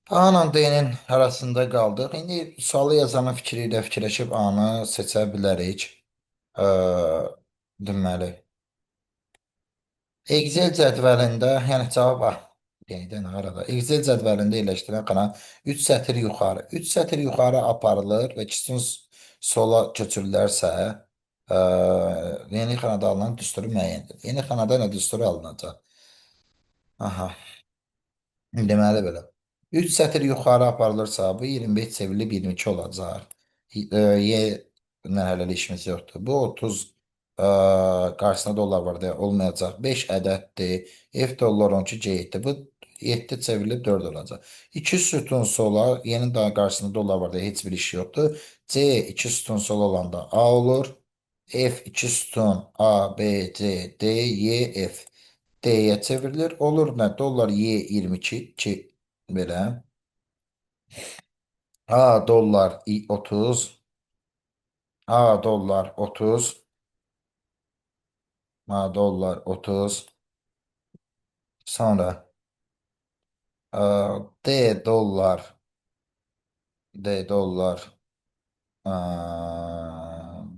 A-la D-nin arasında qaldıq. İndi sualı yazanın fikri ilə fikirləşib A-nı seçə bilərik. Ə, deməli, Excel cədvəlində, yəni cavab A. Yenidən arada. Excel cədvəlində yerləşdirən xana 3 sətr yuxarı. 3 sətr yuxarı aparılır və ikisinin sola köçürülərsə, ə, yeni xanada alınan düsturu müəyyəndir. Yeni xanada nə düsturu alınacaq? Aha. Deməli belə. 3 sətr yuxarı aparılırsa, bu 25 çevrilib 22 olacaq. Y mərhələli işimiz yoxdur. Bu 30 qarşısında dollar var deyə olmayacaq. 5 ədəddir. F dollar 12 C7. Bu 7 çevrilib 4 olacaq. 2 sütun sola, yeni daha qarşısında dollar var deyə heç bir iş yoxdur. C 2 sütun sola olanda A olur. F 2 sütun A, B, C, D, Y, F. D'ye çevrilir. Olur ne? Dolar Y22 ki belə. A dolar 30. A dolar 30. A dolar 30. Sonra D dolar. D dolar.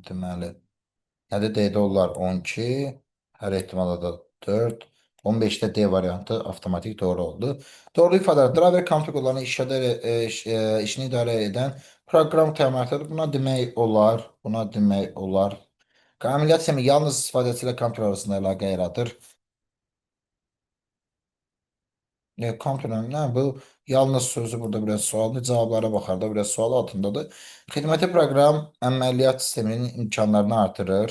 Deməli. Hadi D dolar 12. Hər ehtimala da 4. 15'te D variantı avtomatik doğru oldu. Doğru ifadeler. Driver konfigürlerini işini idare eden program təminatıdır. Buna demək olar. Buna demək olar. Əməliyyat sistemi yalnız istifadəçi kompüter arasında əlaqə yaradır. Kompüterin bu yalnız sözü burada biraz suallı cevaplara baxarda biraz sual altındadır. Xidməti proqram əməliyyat sisteminin imkanlarını artırır.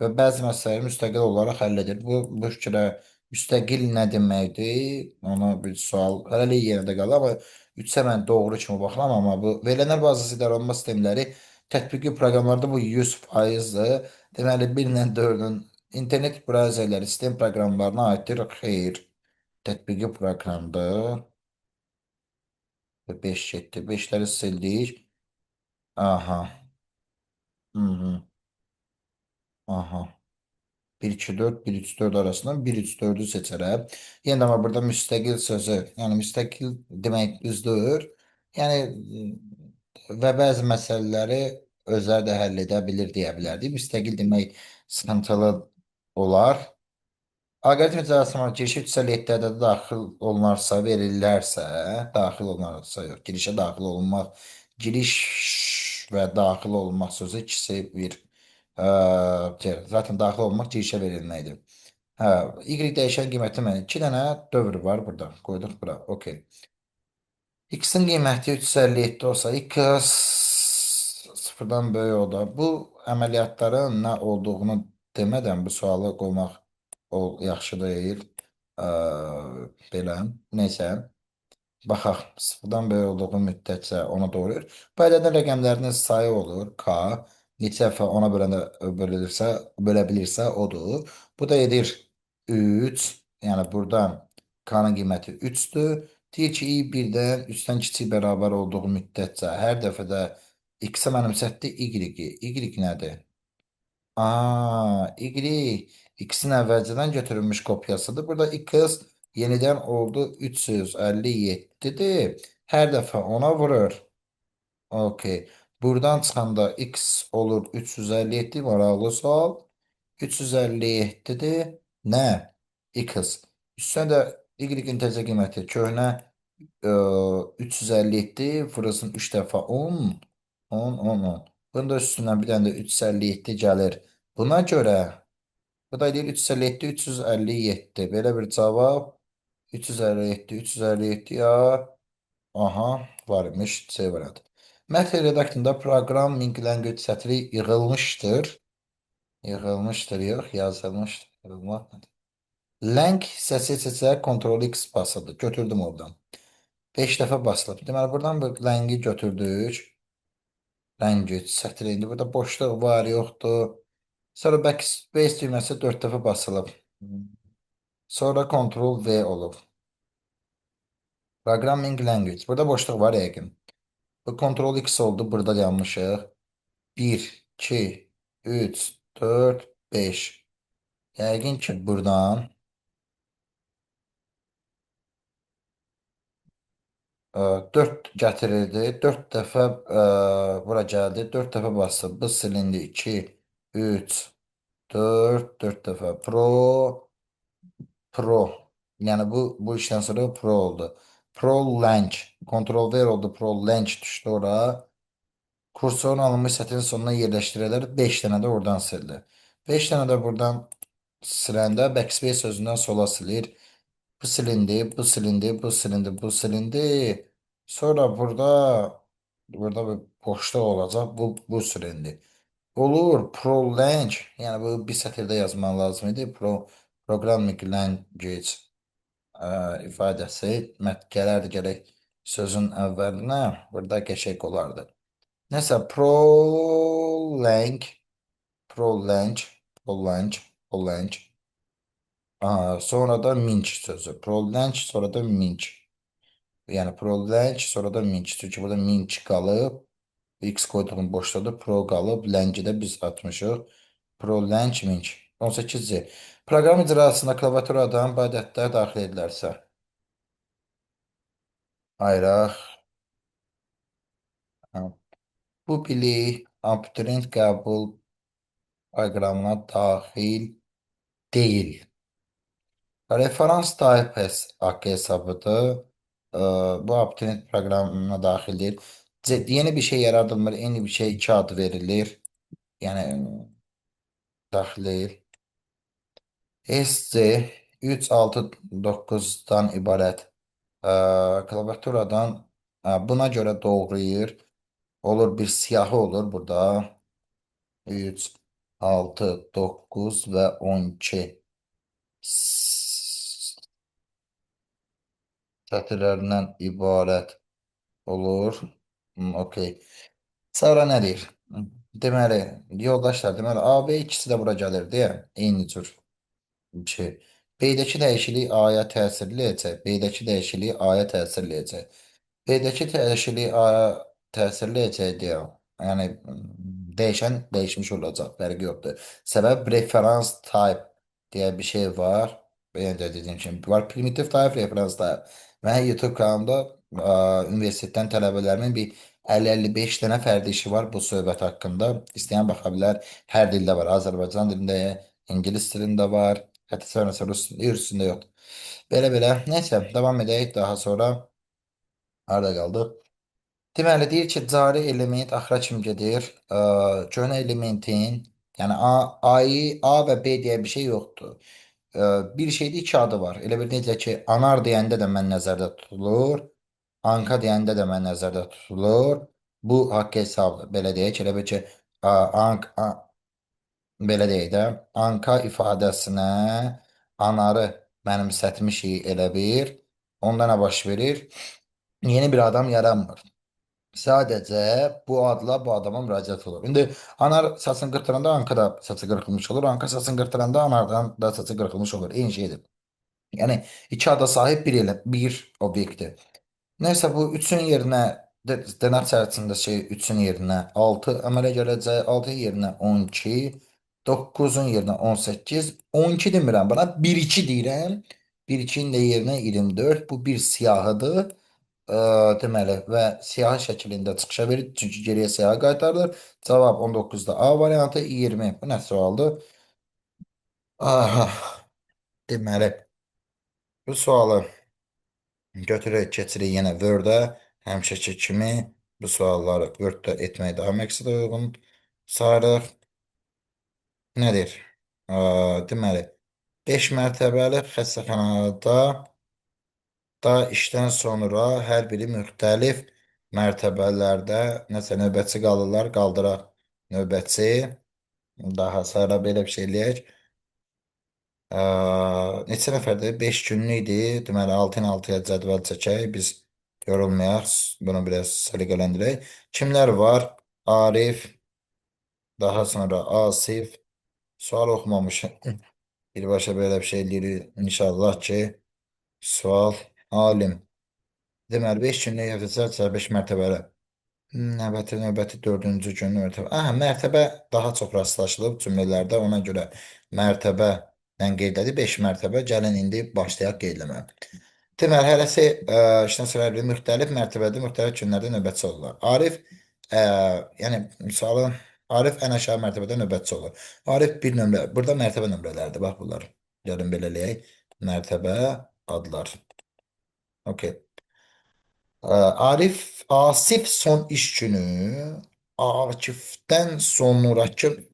Və bəzi məsələləri müstəqil olaraq həll edir. Bu fikrə müstəqil nə deməkdir? Ona bir sual hələlik yerində qalır. Amma üçsə mən doğru kimi baxıram, amma bu verilənlər bazası idarəolunma sistemləri tətbiqi proqramlarda bu 100%-dir. Deməli 1 ilə 4-ün internet brauzerləri sistem proqramlarına aiddir. Xeyr, tətbiqi proqramdır. Və 5 getdi. 5'ləri sildik. Aha. Hı -hı. Aha. 1-2-4, 1-3-4 arasından 1-3-4'ü seçərəm. Yenə də burada müstəqil sözü, yəni müstəqil demək düzdür. Yəni və bəzi məsələləri özləri də həll edə bilir deyə bilərdik. Müstəqil demək sıxıntılı olar. Alqoritm icrasına girişi 357 ədədi daxil olunarsa, verirlərsə, daxil olunarsa yox, girişə daxil olunmaq, giriş və daxil olmaq sözü ikisi bir zaten daxil olmaq girişə verilməkdir. Hə, Y dəyişən qiyməti mən 2 dənə dövr var burada. Qoyduq bura. Okey. X'in qiyməti 357 olsa, X sıfırdan böyük o da. Bu əməliyyatların nə olduğunu demədən bu sualı qoymaq yaxşı deyil. Ə, belə. Neysə. Baxaq, sıfırdan böyük olduğu müddətcə ona doğru. Bu ədədin rəqəmlərinin sayı olur. K. Neçə dəfə ona bölünürsə, bölə bilirsə odur. Bu da edir 3. Yəni buradan K-nın qiyməti 3'dür. Deyir ki, i birdən 3'dən kiçik bərabər olduğu müddətcə hər dəfədə x-ə mənimsətdi y-i. Y nədir? Y x'in əvvəlcədən götürülmüş kopyasıdır. Burada x yenidən oldu 357'dir. Hər dəfə ona vurur. Okey. Buradan çıxanda x olur 357 maraqlı sual. 357'dir. Nə? X. Üstünə də y-in təzə qiyməti köhnə 357 vurulsun 3 dəfə 10. 10, 10, 10. Bunun da üstündən bir dənə də 357 gəlir. Buna görə bu da deyir 357, 357. Belə bir cavab 357, 357 ya. Aha, varmış. C variantı. Mətn redaktorunda programming language sətri yığılmışdır. Yığılmışdır, yox, yazılmışdır. Yığılmaq nədir? Lang hissəsi seçərək Ctrl X basıldı. Götürdüm oradan. 5 dəfə basılıb. Deməli, buradan bu langi götürdük. Language sətri. İndi burada boşluq var, yoxdur. Sonra backspace düyməsi 4 dəfə basılıb. Sonra Ctrl V olub. Programming language. Burada boşluq var yəqin. Bu Ctrl X oldu. Burada yanmışıq. 1, 2, 3, 4, 5. Yəqin ki, buradan Dörd gətirirdi. Dörd dəfə bura gəldi. Dörd dəfə bastı. Bu silindi. 2, 3, 4, 4 dəfə. Pro. Yəni bu işdən sonra pro oldu. Pro Launch. Ctrl V oldu. Pro Launch düşdü ora. Kursorun alınmış sətirin sonuna yerləşdirilir. 5 dənə də oradan sildi. 5 dənə də buradan siləndə backspace sözündən sola silir. Bu silindi, bu silindi, bu silindi, bu silindi. Sonra burada bir boşluq olacaq. Bu silindi. Olur. Prolong. Yəni bu bir sətirdə yazmaq lazım idi. Programming language ifadəsi gələrdi gərək sözün əvvəlinə. Burada qəşəng olardı. Nəsə prolong, prolong, prolong. Sonra da minç sözü. Prolong sonra da minç. Yəni prolong sonra da minç. Çünki burada minç qalıb. X koyduğum boşluqda pro qalıb. Ləngi də biz atmışıq. Prolong minç. 18C. Proqram icrasında klaviaturadan badətlər daxil edilərsə. Ayrıq. Ha, bu bilik abituriyent qəbul proqramına daxil deyil. Referans type haqqı hesabıdır. Bu abituriyent proqramına daxildir. Yeni bir şey yaradılmır. Yeni bir şey iki adı verilir. Yəni daxil deyil. SC 369-dan ibarət klaviaturadan buna görə doğrayır. Olur bir siyahı olur burada. 3, 6, 9 və 12 sətirlərindən ibarət olur. Okey. Sonra nə deyir? Deməli, yoldaşlar, deməli, AB ikisi də bura gəlir deyə, eyni cür. 2. B'dəki dəyişiklik A'ya təsir eləyəcək. B'dəki dəyişiklik A'ya təsir eləyəcək. B'dəki dəyişiklik A'ya təsir eləyəcək deyə. Yəni dəyişən dəyişmiş olacaq. Fərqi yoxdur. Səbəb reference type deyə bir şey var. Benim də dediyim kimi var. Primitive type, reference type. Mən YouTube kanalımda universitetdən tələbələrimin bir 50-55 dənə fərdi işi var bu söhbət haqqında. İstəyən baxa bilər. Hər dildə var. Azərbaycan dilində, ingilis dilində var. Hətta sonrası rus dilində yoxdur. Belə-belə. Nəysə, davam edək. Daha sonra harada qaldıq? Deməli, deyir ki, cari element axıra kimi gedir. Köhnə elementin, yəni A və B deyə bir şey yoxdur. Bir şeydə iki adı var. Elə bir necə ki, anar deyəndə də mən nəzərdə tutulur. Anka deyəndə də mən nəzərdə tutulur. Bu haqq hesabdır. Belə deyək, elə bir ki, a, ank, a, belə deyək də, anka ifadəsinə anarı mənimsətmişik elə bir. Onda nə baş verir? Yeni bir adam yaranmır. Sadəcə bu adla bu adama müraciət olur. İndi anar saçını qırxdıranda Anka da saçı qırxılmış olur. Anka saçını qırxdıranda Anardan da saçı qırxılmış olur. Eyni şeydir. Yəni iki ada sahib bir obyektdir. Nəysə bu 3-ün yerinə dırnaq içərisində şey 3-ün yerinə 6 əmələ gələcək. 6-ın yerinə 12, 9-un yerinə 18, 12 demirəm buna 1-2 deyirəm. 1-2-nin də yerinə 24. Bu bir siyahıdır. Deməli və siyahı şəklində çıxışa verir. Çünki geriyə siyahı qaytarılır. Cavab 19-da A variantı, 20. Bu nə sualdır? Aha, deməli bu sualı götürək, keçirik yenə Word-ə. Həmişəki kimi bu sualları Word-də etməyə daha məqsədə uyğun sayırıq. Nədir? Deməli 5 mərtəbəli xəstəxanada da işdən sonra hər biri müxtəlif mərtəbələrdə nəsə növbətçi qalırlar, qaldıraq növbətçi. Daha sonra belə bir şey eləyək. Neçə nəfərdir? 5 günlük idi. Deməli 6-ın 6-ya cədvəl çəkək. Biz yorulmayaq. Bunu biraz səliqələndirək. Kimlər var? Arif, daha sonra Asif. Sual oxumamışım. Birbaşa belə bir şey deyirik. İnşallah ki sual alim. Deməli 5 günlük əfisər 5 mərtəbəli. Növbəti 4-cü gün mərtəbə. Aha, mərtəbə daha çox rastlaşılıb cümlələrdə. Ona görə mərtəbə mən qeyd edib 5 mərtəbə. Gəlin indi başlayaq qeydləmə. T mərhələsi işdən sırayla müxtəlif mərtəbədə, müxtəlif günlərdə növbətçi olurlar. Arif, ə, yəni misalı, Arif ən aşağı mərtəbədə növbətçi olur. Arif bir nömrə, burada mərtəbə nömrələridir, bax bunlar. Gəlin belə eləyək. Mərtəbə adlar. Okey. Asif son iş günü Akif'ten sonraki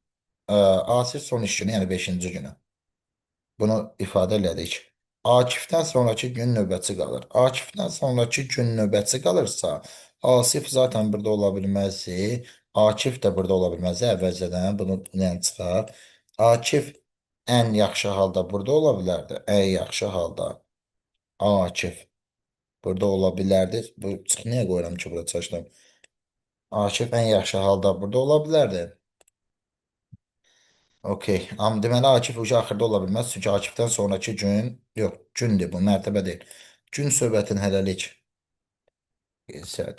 Asif son iş günü yani beşinci günü. Bunu ifadə elədik. Akifdən sonraki gün növbətçi qalır. Akifdən sonraki gün növbətçi qalırsa, Asif zaten burada ola bilməzdi. Akif də burada ola bilməzdi əvvəlcədən. Bunu yəni çıxar. Akif ən yaxşı halda burada ola bilərdi. Ən yaxşı halda Akif burada ola bilərdi. Bu çıx niyə qoyuram ki, burada çalışdım. Akif ən yaxşı halda burada ola bilərdi. Okey. Amma deməli Akif ucu axırda ola bilməz. Çünki Akifdən sonraki gün, yox, gündür bu, mərtəbə deyil. Gün söhbətin hələlik.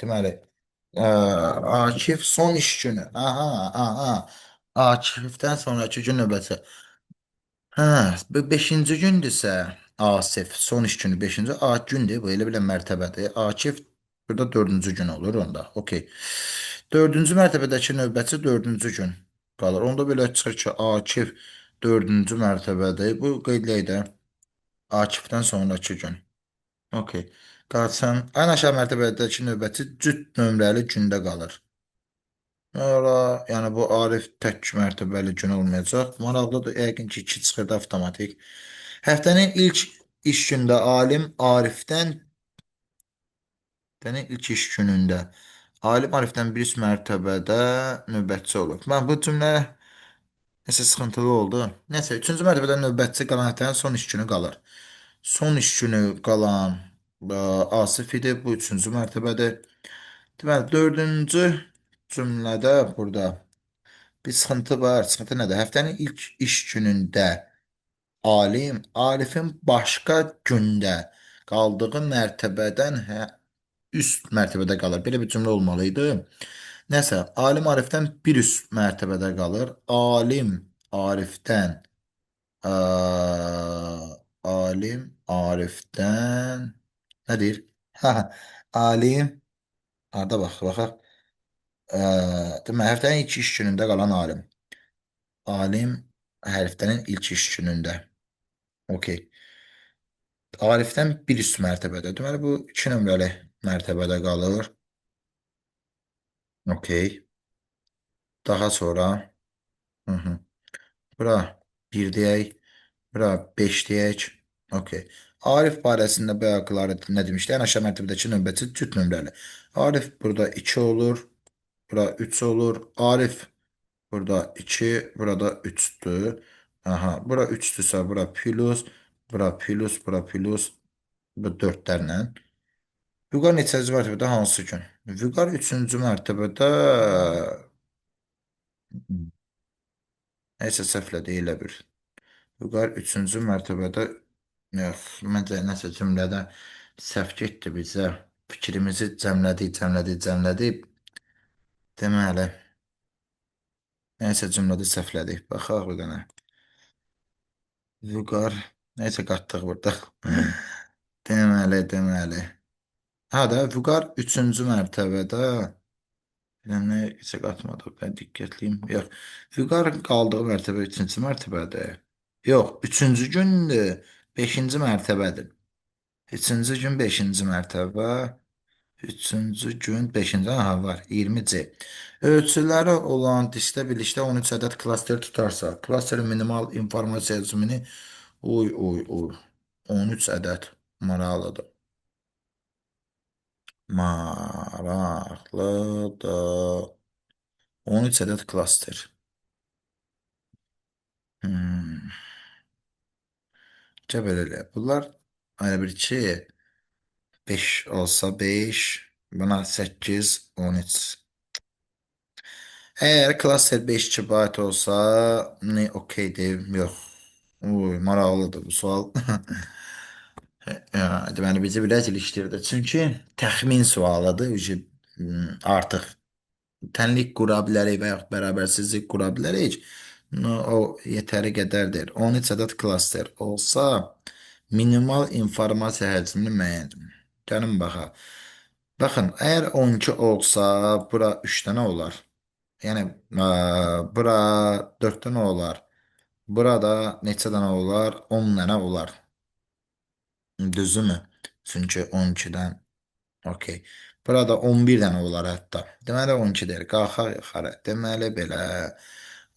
Deməli, Akif son iş günü. Aha, aha. Akifdən sonraki gün növbəti. Hə, bu beşinci gündürsə, Asif son iş günü beşinci gündür. Bu elə bilən mərtəbədir. Akif burada dördüncü gün olur onda. Okey. Dördüncü mərtəbədəki növbətçi dördüncü gün qalır. Onda belə çıxır ki, Akif dördüncü mərtəbədir. Bu qeydləyək də Akifdən sonraki gün. Okey. Qalsın. Ən aşağı mərtəbədəki növbətçi cüt nömrəli gündə qalır. Ora, yəni bu Arif tək mərtəbəli gün olmayacaq. Maraqlıdır, yəqin ki, 2 çıxırdı avtomatik. Həftənin ilk iş gündə alim həftənin ilk iş günündə alim Arifdən bir üst mərtəbədə növbətçi olur. Mən bu cümlə nəsə sıxıntılı oldu. Nəsə, üçüncü mərtəbədə növbətçi qalan həftənin son iş günü qalır. Son iş günü qalan Asif idi. Bu üçüncü mərtəbədir. Deməli, dördüncü cümlədə burada bir sıxıntı var. Sıxıntı nədir? Həftənin ilk iş günündə alim Arifin başqa gündə qaldığı mərtəbədən üst mərtəbədə qalır. Belə bir cümlə olmalı idi. Nəsə, alim Arifdən bir üst mərtəbədə qalır. Alim Arifdən ə, alim Arifdən nə deyir? Ha, alim harda baxaq. Demək, həftənin ilk iş günündə qalan alim. Alim hərflərin ilk iş günündə. Okey. Arifdən bir üst mərtəbədə. Deməli, bu 2 nömrəli mərtəbədə qalır. Okey. Daha sonra hı -hı. Bura 1 deyək. Bura 5 deyək. Okey. Arif barəsində bayaqları nə demişdi? Ən aşağı mərtəbədəki növbəti cüt nömrəli. Arif burada 2 olur. Bura 3 olur. Arif burada 2, burada 3'tü. Aha, bura 3'tüsə, bura plus, bura plus, bura plus, bu 4'lərlə. Vüqar neçənci mərtəbədə hansı gün? Vüqar 3-cü mərtəbədə nəsə səhvlə deyilə bir. Vüqar 3-cü mərtəbədə yox, məncə nəsə cümlədə səhv getdi bizə. Fikrimizi cəmlədik. Deməli, nəsə cümlədə səhvlədik. Baxaq bir dənə. Vüqar. Neyse qatdıq burada. Deməli. Ha da Vüqar 3-cü mərtəbədə. Yəni isə qatmadıq. Ben diqqətliyim. Yox. Vüqarın qaldığı mərtəbə 3-cü mərtəbədir. Yox, 3-cü gündür. 5-ci mərtəbədir. 3-cü gün 5-ci mərtəbə. 3-cü gün 5-ci. Aha var. 20-ci. Ölçüləri olan diskdə birlikdə 13 ədəd klaster tutarsa, klasterin minimal informasiya həcmini Uy. 13 ədəd maraqlıdır. Maraqlıdır. 13 ədəd klaster. Hmm. Cəbər elə. Bunlar ayrı bir ki 5 olsa 5, buna 8, 13. Əgər klaster 5 GB olsa ne okeydir, yox. Uy, maraqlıdır bu sual. Ya, deməli bizi biraz ilişdirdi. Çünki təxmin sualıdır. Artıq tənlik qura bilərik və yaxud bərabərsizlik qura bilərik. O yetəri qədərdir. 13 ədəd klaster olsa Minimal informasiya həcmini müəyyən edin. Gəlin baxaq. Baxın, əgər 12 olsa, bura 3 dənə olar. Yəni, bura 4 dənə olar. Burada neçə dənə olar? 10 dənə olar. Düzdürmü? Çünki 12-dən. Okey. Burada 11 dənə olar hətta. Deməli 12 deyir. Qalxaq yuxarı. Deməli belə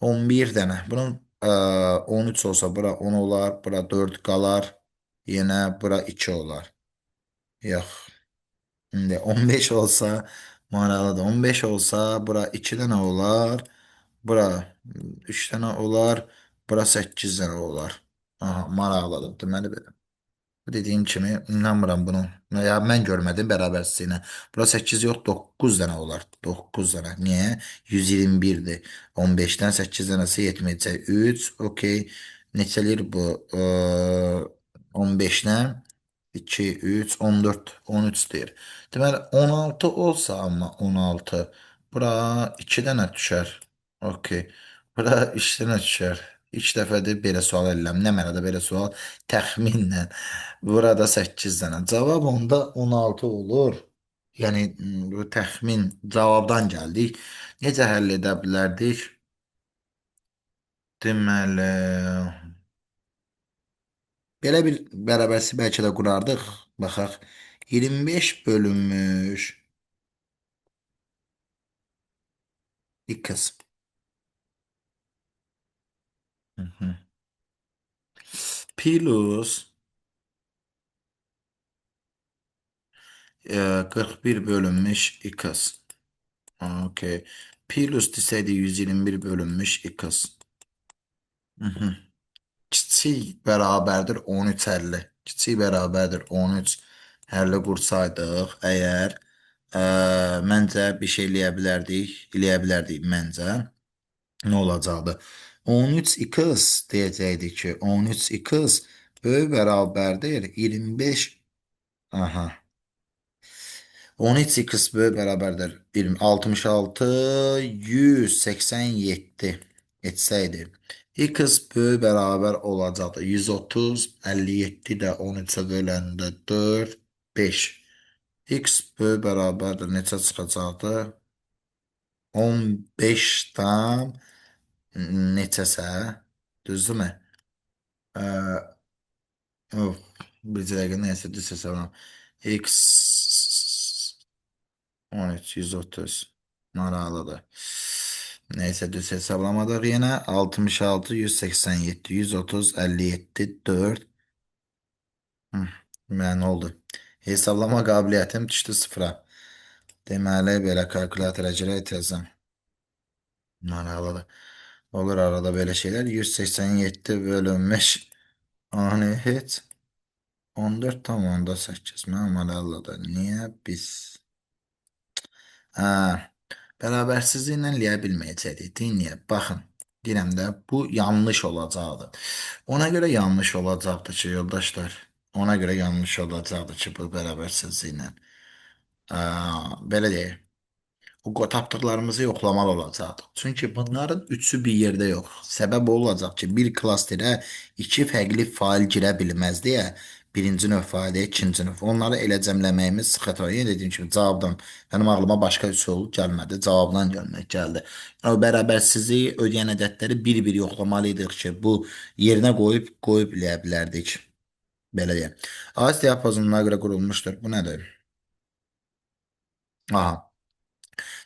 11 dənə. Bunun 13 olsa bura 10 olar, bura 4 qalar. Yenə bura 2 olar. Yox. İndi 15 olsa maraqlıdır. 15 olsa bura 2 dənə olar. Bura 3 dənə olar. Bura 8 dənə olar. Aha, maraqlıdır. Deməli belə. Bu dediyim kimi inanmıram bunu. Ya mən görmədim bərabərsizliyinə. Bura 8 yox 9 dənə olar. 9 dənə. Niyə? 121-dir. 15-dən 8 dənəsi yetməyəcək. 3, okey. Neçəlir bu? 15-dən 2, 3, 14, 13 deyir. Deməli 16 olsa amma 16. Bura 2 dənə düşər. Okey. Bura 3 dənə düşər. İlk dəfədir belə sual edirəm. Nə mənada belə sual? Təxminlə. Burada 8 dənə. Cavab onda 16 olur. Yəni bu təxmin cavabdan gəldik. Necə həll edə bilərdik? Deməli, belə bir bərabərsi bəlkə də qurardıq. Baxaq. 25 bölünmüş x. Hı hı. Plus 41 bölünmüş x. Okey. Plus deseydi 121 bölünmüş x. Hı hı. Kiçik bərabərdir 13:50. Kiçik bərabərdir 13:50 qursaydıq, əgər məncə bir şey eləyə bilərdik məncə. Nə olacaqdı? 13x deyəcəkdik ki, 13x böyük bərabərdir 25. Aha. 13x böyük bərabərdir 20, 66, 187 etsəydi. X böyük bərabər olacaqdı. 130, 57 də 13-ə böləndə 4, 5. X böyük bərabərdir. Neçə çıxacaqdı? 15 tam neçəsə? Düzdürmü? Of, bir dəqiqə neysə düz hesablam. X 13, 130. Maraqlıdır. Neyse düz hesablamadık yine. 66, 187, 130, 57, 4. Hı, mən oldu. Hesablama qabiliyyətim düşdü sıfıra. Deməli, belə kalkulatora girək tezdən. Maraqlıdır. Olur arada belə şeylər. 187 bölünmüş 10 heç 14,8. Mən maraqlıdır. Niyə biz... Hə, bərabərsizliklə eləyə bilməyəcəkdik. Dinləyə, baxın. Deyirəm də, bu yanlış olacaqdı. Ona görə yanlış olacaqdı ki, yoldaşlar. Ona görə yanlış olacaqdı ki, bu bərabərsizliklə. Belə deyək. O tapdıqlarımızı yoxlamalı olacaqdıq. Çünki bunların üçü bir yerdə yox. Səbəb olacaq ki, bir klasterə iki fərqli fail girə bilməz deyə birinci növ failə, ikinci növ. Onları elə cəmləməyimiz sıxıntı. Yenə dediyim kimi cavabdan mənim ağlıma başqa üsul gəlmədi. Cavabdan gəlmək gəldi. O bərabərsizliyi ödəyən ədədləri bir-bir yoxlamalıydık ki, bu yerinə qoyub eləyə bilərdik. Belə deyək. AS diapazonuna görə qurulmuşdur. Bu nədir? Aha.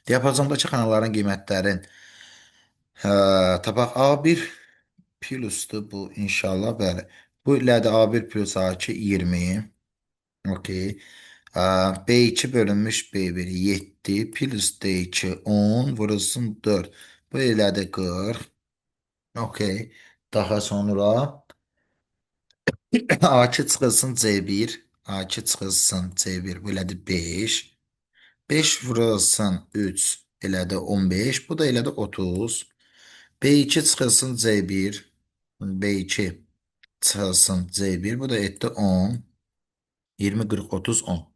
Diapazondakı xanaların qiymətlərin tapaq A1 plusdur bu inşallah bəli. Bu ilədə A1 plus A2 20. Okey. B2 bölünmüş B1 7 plus D2 10 vurulsun 4. Bu ilədə 40. Okey. Daha sonra A2 çıxılsın C1. A2 çıxılsın C1. Bu ilədə 5. 5 vurulsun 3 elədi 15. Bu da elədi 30. B2 çıxılsın C1. B2 çıxılsın C1. Bu da etdi 10. 20, 40, 30, 10.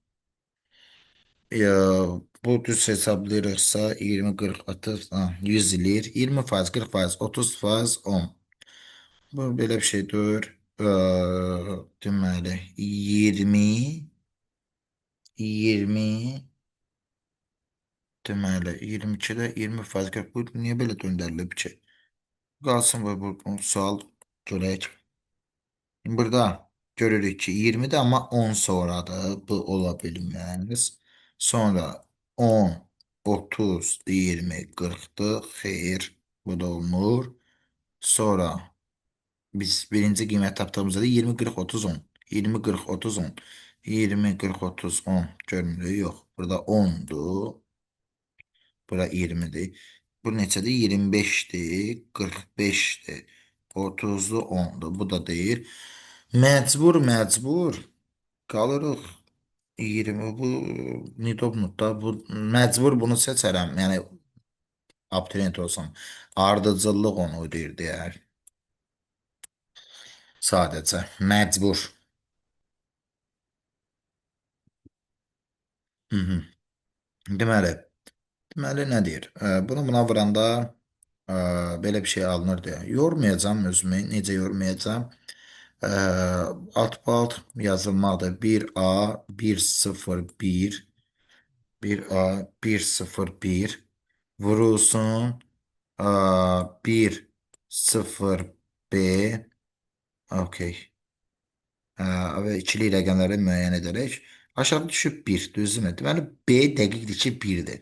Ya, bu düz hesablayırıqsa 20, 40, 30, 100 eləyir. 20%, 40%, 30%, 10. Bu belə bir şeydir. Deməli Deməli 22-də 20% 40 bu niyə belə döndərilib ki? Qalsın bu sual görək. Burada görürük ki 20'de ama 10 sonradır. Bu ola bilməz. Sonra 10, 30, 20, 40'dır. Xeyr, bu da olmur. Sonra biz birinci qiymət tapdığımızda da 20, 40, 30, 10. 20, 40, 30, 10. 20, 40, 30, 10. Görmürük, yox. Burada 10'dur. Bura 20'dir. Bu neçədir? 25'dir, 45'dir, 30'dur, 10'dur. Bu da deyil. Məcbur qalırıq 20 bu Nidobnutda bu məcbur bunu seçərəm. Yəni abituriyent olsam ardıcıllıq onu ödəyir deyər. Sadəcə məcbur. Hı -hı. Deməli, nə deyir? Bunu buna vuranda belə bir şey alınır deyə. Yormayacağım özümü. Necə yormayacağım? E, alt balt yazılmalıdır. 1A 101 1A 101 vurulsun 1 0 B, okey. Və ikili rəqəmləri müəyyən edərək aşağı düşüb 1 düzdürmü? Deməli B dəqiqdir ki 1'dir.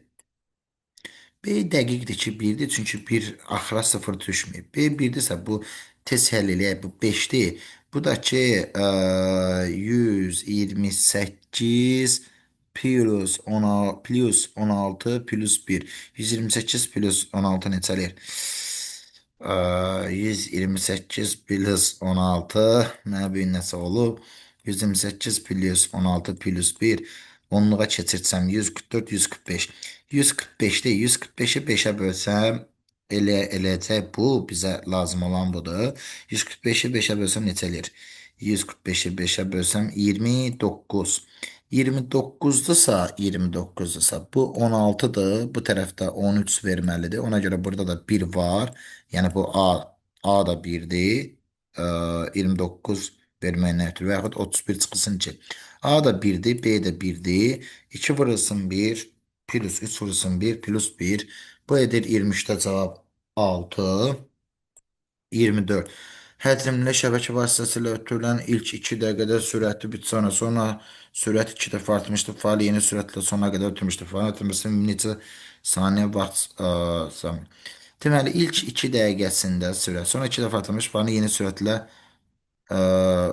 B dəqiqdir ki 1'dir çünki 1 axıra 0 düşməyib. B 1'dirsə bu tez həll eləyək bu 5'dir. Bu da ki 128 plus 16 plus 1. 128 plus 16 neçəlir? 128 plus 16 nə bir nəsə olub? 128 plus 16 plus 1 onluğa keçirsəm 144 145. 145'te 145'i 5'e bölsəm eləyəcək bu bizə lazım olan budur. 145'i 5'e bölsəm neçə eləyir? 145'i 5'e bölsəm 29. 29'dursa 29'dursa bu 16'dır. Bu tərəfdə 13 verməlidir. Ona görə burada da 1 var. Yəni bu A da 1'dir. 29 verməyinə ötürü və yaxud 31 çıxılsın ki. A da 1'dir, B də 1'dir. 2 vurulsun 1 plus 3 vurulsun 1 plus 1. Bu edir 23'te cavab 6. 24. Həcmlə şəbəkə vasitəsilə ötürülən ilk 2 dəqiqədə sürəti bit sonra sürət 2 dəfə artmışdır. Fail yeni sürətlə sona qədər ötürmüşdür. Fail ötürməsi neçə saniyə vaxt saniyə. Deməli ilk 2 dəqiqəsində sürət sonra 2 dəfə artmış fail yeni sürətlə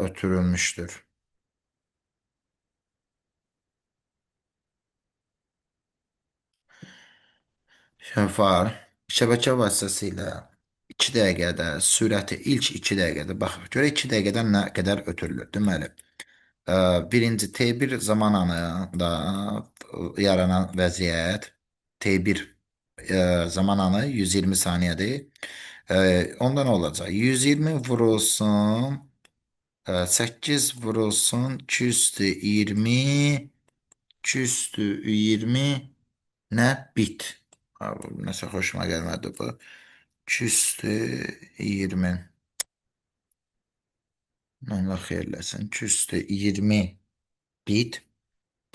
ötürülmüşdür. Var. Şəbəkə vasitəsilə 2 dəqiqədə sürəti ilk 2 dəqiqədə bax görə 2 dəqiqədən nə qədər ötürülür. Deməli, birinci T1 zaman anında yaranan vəziyyət T1 zaman anı 120 saniyədir. Onda nə olacaq? 120 vurulsun 8 vurulsun 220 220 nə bit. Nəsə xoşuma gəlmədi bu. 220. Allah xeyirləsin. 220 bit.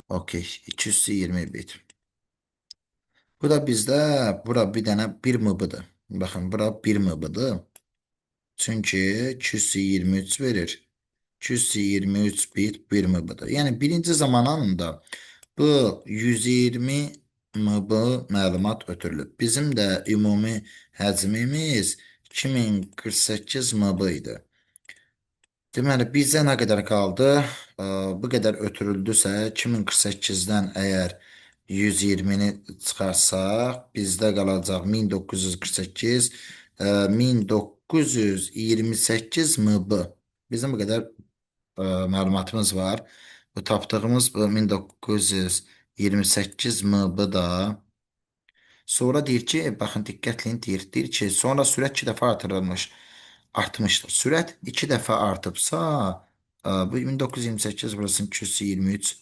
Okey. 220 bit. Bu da bizdə bura bir dənə 1 mıbıdır. Baxın bura 1 mıbıdır. Çünki 223 verir. 223 bit 1 mıbıdır. Yəni birinci zaman anında bu 120 MB məlumat ötürülüb. Bizim də ümumi həcmimiz 2048 MB idi. Deməli, bizə nə qədər qaldı? Bu qədər ötürüldüsə, 2048-dən əgər 120-ni çıxarsaq, bizdə qalacaq 1948, 1928 MB. Bizim bu qədər məlumatımız var. Bu tapdığımız bu 1928 MB da sonra deyir ki, baxın diqqətlə deyir ki, sonra sürət 2 dəfə artmışdır. Sürət 2 dəfə artıbsa, bu 1928 burası 223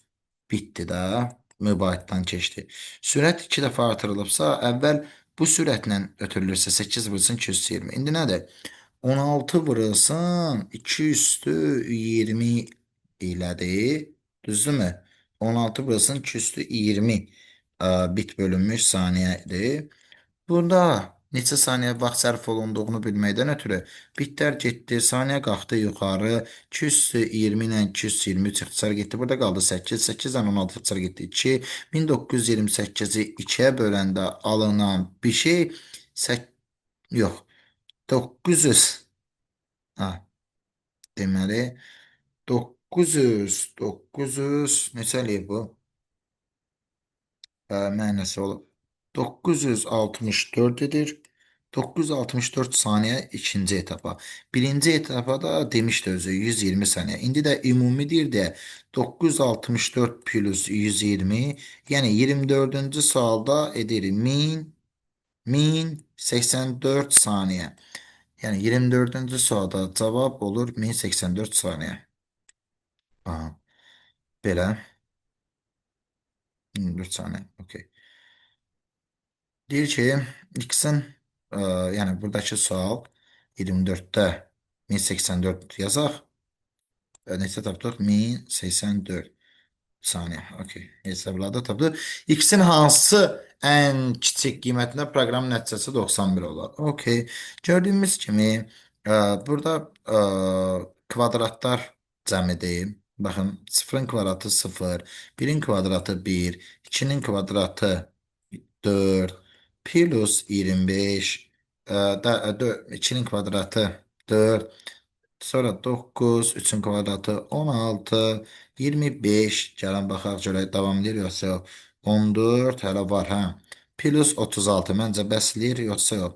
bitdi də, mübahisdən keçdi. Sürət 2 dəfə artırılıbsa, əvvəl bu sürətlə ötürülürsə 8 vurulsun 220. İndi nədir? 16 vurulsun 2 üstü 20 elədi. Düzdürmü? 16 vurulsun 2 üstü 20. bit bölünmüş saniyədir. Burada neçə saniyə vaxt sərf olunduğunu bilməkdən ötürü bitlər getdi, saniyə qalxdı yuxarı, 220 ilə 223 ixtisar getdi. Burada qaldı 8, 8 ilə 16 ixtisar getdi 2. 1928-i 2-yə böləndə alınan bir şey yox, 900. Ha, deməli 900 neçə eləyir bu? Mənası olub. 964 edir. 964 saniye ikinci etapa. Birinci etapada demişdi özü 120 saniye. İndi de ümumi değil de 964 plus 120 yani 24. sualda edir 1084 saniye. Yani 24. sualda cevap olur 1084 saniye. Aha, belə 24 saniye. Okey. Deyir ki, X'in yəni buradakı sual 24-də 1084 yazaq. Neçə tapdıq? 1084 saniyə. Okey. Hesabladı tapdı. X'in hansı ən kiçik qiymətində proqramın nəticəsi 91 olar? Okey. Gördüyümüz kimi burada kvadratlar cəmidir. Baxın, sıfırın kvadratı 0, 1-in kvadratı 1, 2-nin kvadratı 4 plus 25 2'nin kvadratı 4 sonra 9 3'ün kvadratı 16 25 gəlin baxaq görək davam edir yoxsa yox 14 hələ var hə plus 36 məncə bəsləyir yoxsa yox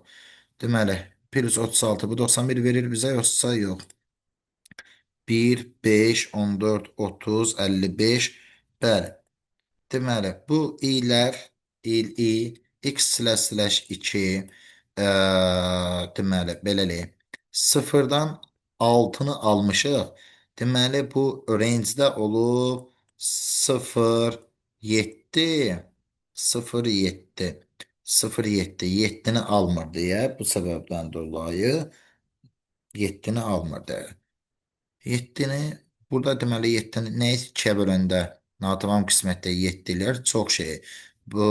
deməli plus 36 bu 91 verir bizə yoxsa yox 1 5 14 30 55 bəli. Deməli, bu i'lər, i, x slash 2, deməli, belə eləyək. Sıfırdan 6'nı almışıq. Deməli, bu range-də olub 0, 7, 0, 7, 0, 7, 7'ni almır deyə bu səbəbdən dolayı 7'ni almır deyə. 7'ni burada deməli 7'ni nə 2'yə böləndə natavam qismətdə 7'lər çox şey. Bu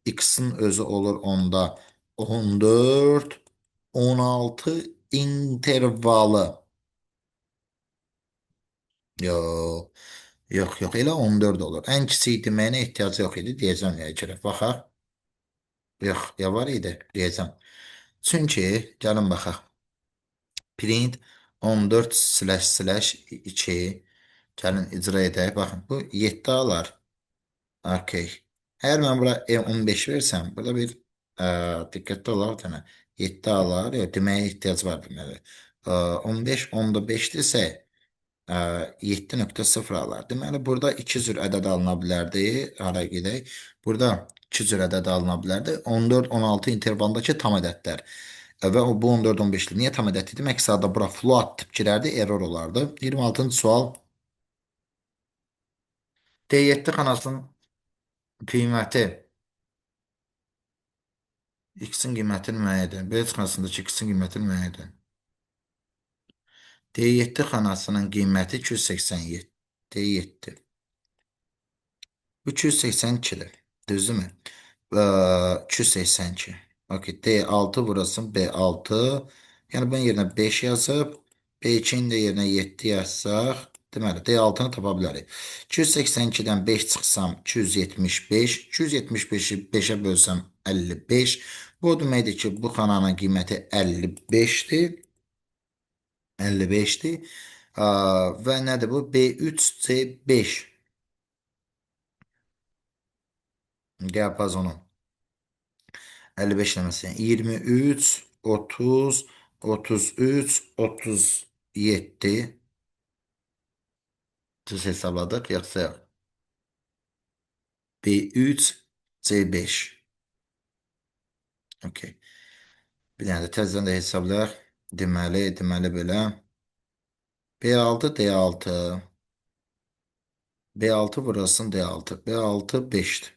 x'in özü olur onda 14, 16 intervalı. Yox. Yox, yox. Elə 14 olur. Ən kiçik deməyinə ehtiyacı yox idi deyəcəm ya görə. Baxaq. Yox, ya var idi deyəcəm. Çünki gəlin baxaq. Print 14 slash 2 gəlin icra edək. Baxın bu 7 alar. Okey. Eğer ben bura 15 versem burada bir dikkatli olarak tane 7 alar ya demeye ihtiyaç var deməli. 15 onda 5'dirsə 7.0 alar. Deməli burada 2 cür ədəd alına bilərdi. Hara gedək? Burada 2 cür ədəd alına bilərdi. 14 16 intervaldakı tam ədədlər. Və o bu 14 15'li niyə tam ədəd idi? Məqsəddə bura float tip girərdi, error olardı. 26-cı sual. D7 xanasının qiyməti X'in qiymətini müəyyən edin. B çıxmasındakı X'in qiymətini müəyyən edin. D7 xanasının qiyməti 287. D7. 382'dir. Düzdürmü? 282. Okey. D6 burası B6. Yani bunun yerine 5 yazıp B2'nin de yerine 7 yazsaq deməli D6'nı tapa bilərik. 282'dən 5 çıxsam 275. 275'i 5'ə bölsəm 55. Bu deməkdir ki, bu xananın qiyməti 55'dir. 55'dir. Və nədir bu? B3C5 diapazonu. 55 deməsi. Yəni 23, 30, 33, 37 düz hesabladıq yoxsa yox? B3, C5. Okey. Bir dənə də təzədən də hesablayaq. Deməli belə. B6, D6. B6 burasın D6. B6 5'dir.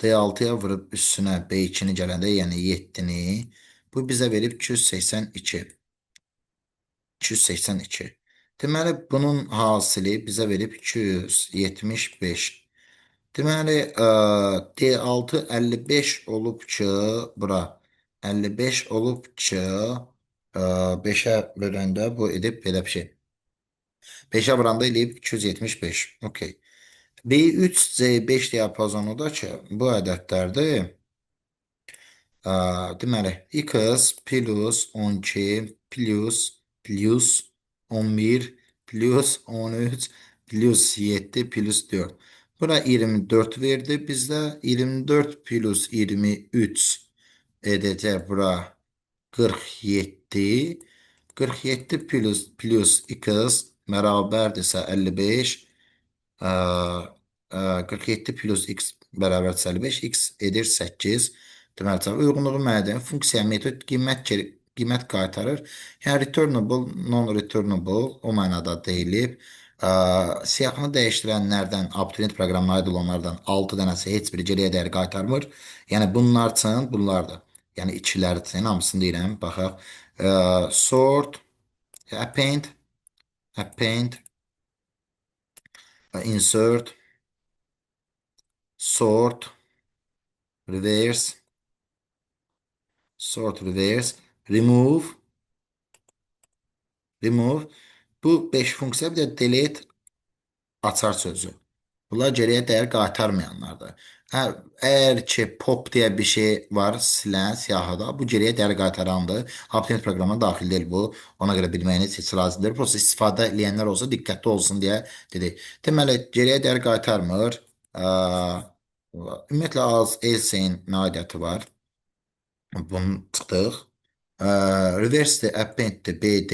D6'ya vurup üstüne B2'ni gələndə, yəni 7'ni. Bu bizə verib 282. 282. Deməli bunun hasili bizə verib 275. Deməli, D6 55 olub ki, bura 55 olub ki, 5-ə böləndə bu edib belə bir şey. 5-ə vuranda eləyib 275. Okey. B3 C5 diapazonu da ki, bu ədədlərdir. Deməli, x plus 12 plus 11 plus 13 plus 7 plus 4. Bura 24 verdi bizdə. 24 plus 23 edəcək bura 47. 47 plus x bərabərdirsə 55. Aa, 47 plus x bərabər 55, x edir 8. Deməli, cavab uyğunluğu mənada funksiya metod qiymət qaytarır. Yəni returnable, non-returnable o mənada deyilib. Siyahını dəyişdirənlərdən, abituriyent proqramına aid olanlardan 6 dənəsi heç biri geriyə dəyər qaytarmır. Yəni bunlar üçün bunlardır. Yəni ikiləri üçün hamısını deyirəm. Baxaq. Sort, append, insert, sort, reverse, reverse, remove. Bu 5 funksiya bir də delete açar sözü. Bunlar geriyə dəyər qaytarmayanlardır. Hə, əgər ki pop deyə bir şey var silən siyahıda, bu geriyə dəyər qaytarandır. Abituriyent proqramına daxil deyil bu. Ona görə bilməyiniz heç lazımdır. Prosta istifadə edənlər olsa diqqətli olsun deyə dedik. Deməli, geriyə dəyər qaytarmır. Ümumiyyətlə az else-in aidiyyəti var. Bunu çıxdıq. Reverse append BD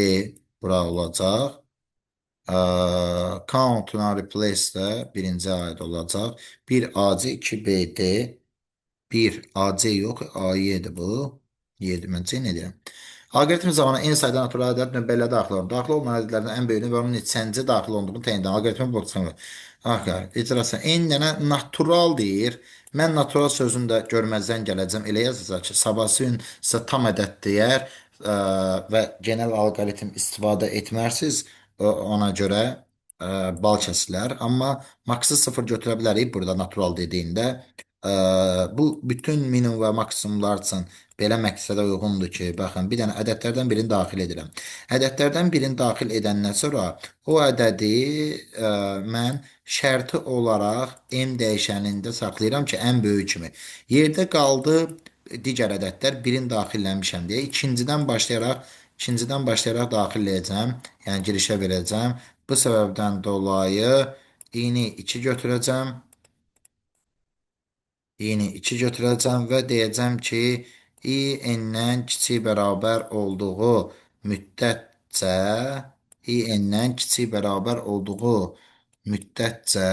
bura olacaq. Count-una replace də birinci aid olacaq. 1 AC 2 BD 1 AC yox, AY-dir bu. 7 mən nə deyirəm? Alqoritm zamanı n sayda natural ədəd növbələ daxil olur. Daxil olmayan ədədlərdən ən böyüyünü və onun neçənci daxil olduğunu təyin edən alqoritmin borçlanır. İcrası n dənə natural deyir. Mən natural sözünü də görməzdən gələcəm. Elə yazacaq ki, sabahsı gün sizə tam ədəd deyər və genel alqoritm istifadə etmərsiniz. Ona görə bal kəsilər. Amma maksı 0 götürə bilərik burada natural dediyində. Bu bütün minimum və maksimumlar üçün belə məqsədə uyğundur ki, baxın, bir dənə ədədlərdən birini daxil edirəm. Ədədlərdən birini daxil edəndən sonra o ədədi mən şərti olaraq m dəyişənində saxlayıram ki, ən böyük kimi. Yerdə qaldı digər ədədlər birini daxilləmişəm deyə ikincidən başlayaraq daxilləyəcəm, yəni girişə verəcəm. Bu səbəbdən dolayı i-ni 2 götürəcəm. Yeni 2 götürəcəm və deyəcəm ki, i n-dən kiçik bərabər olduğu müddətcə i n-dən kiçik bərabər olduğu müddətcə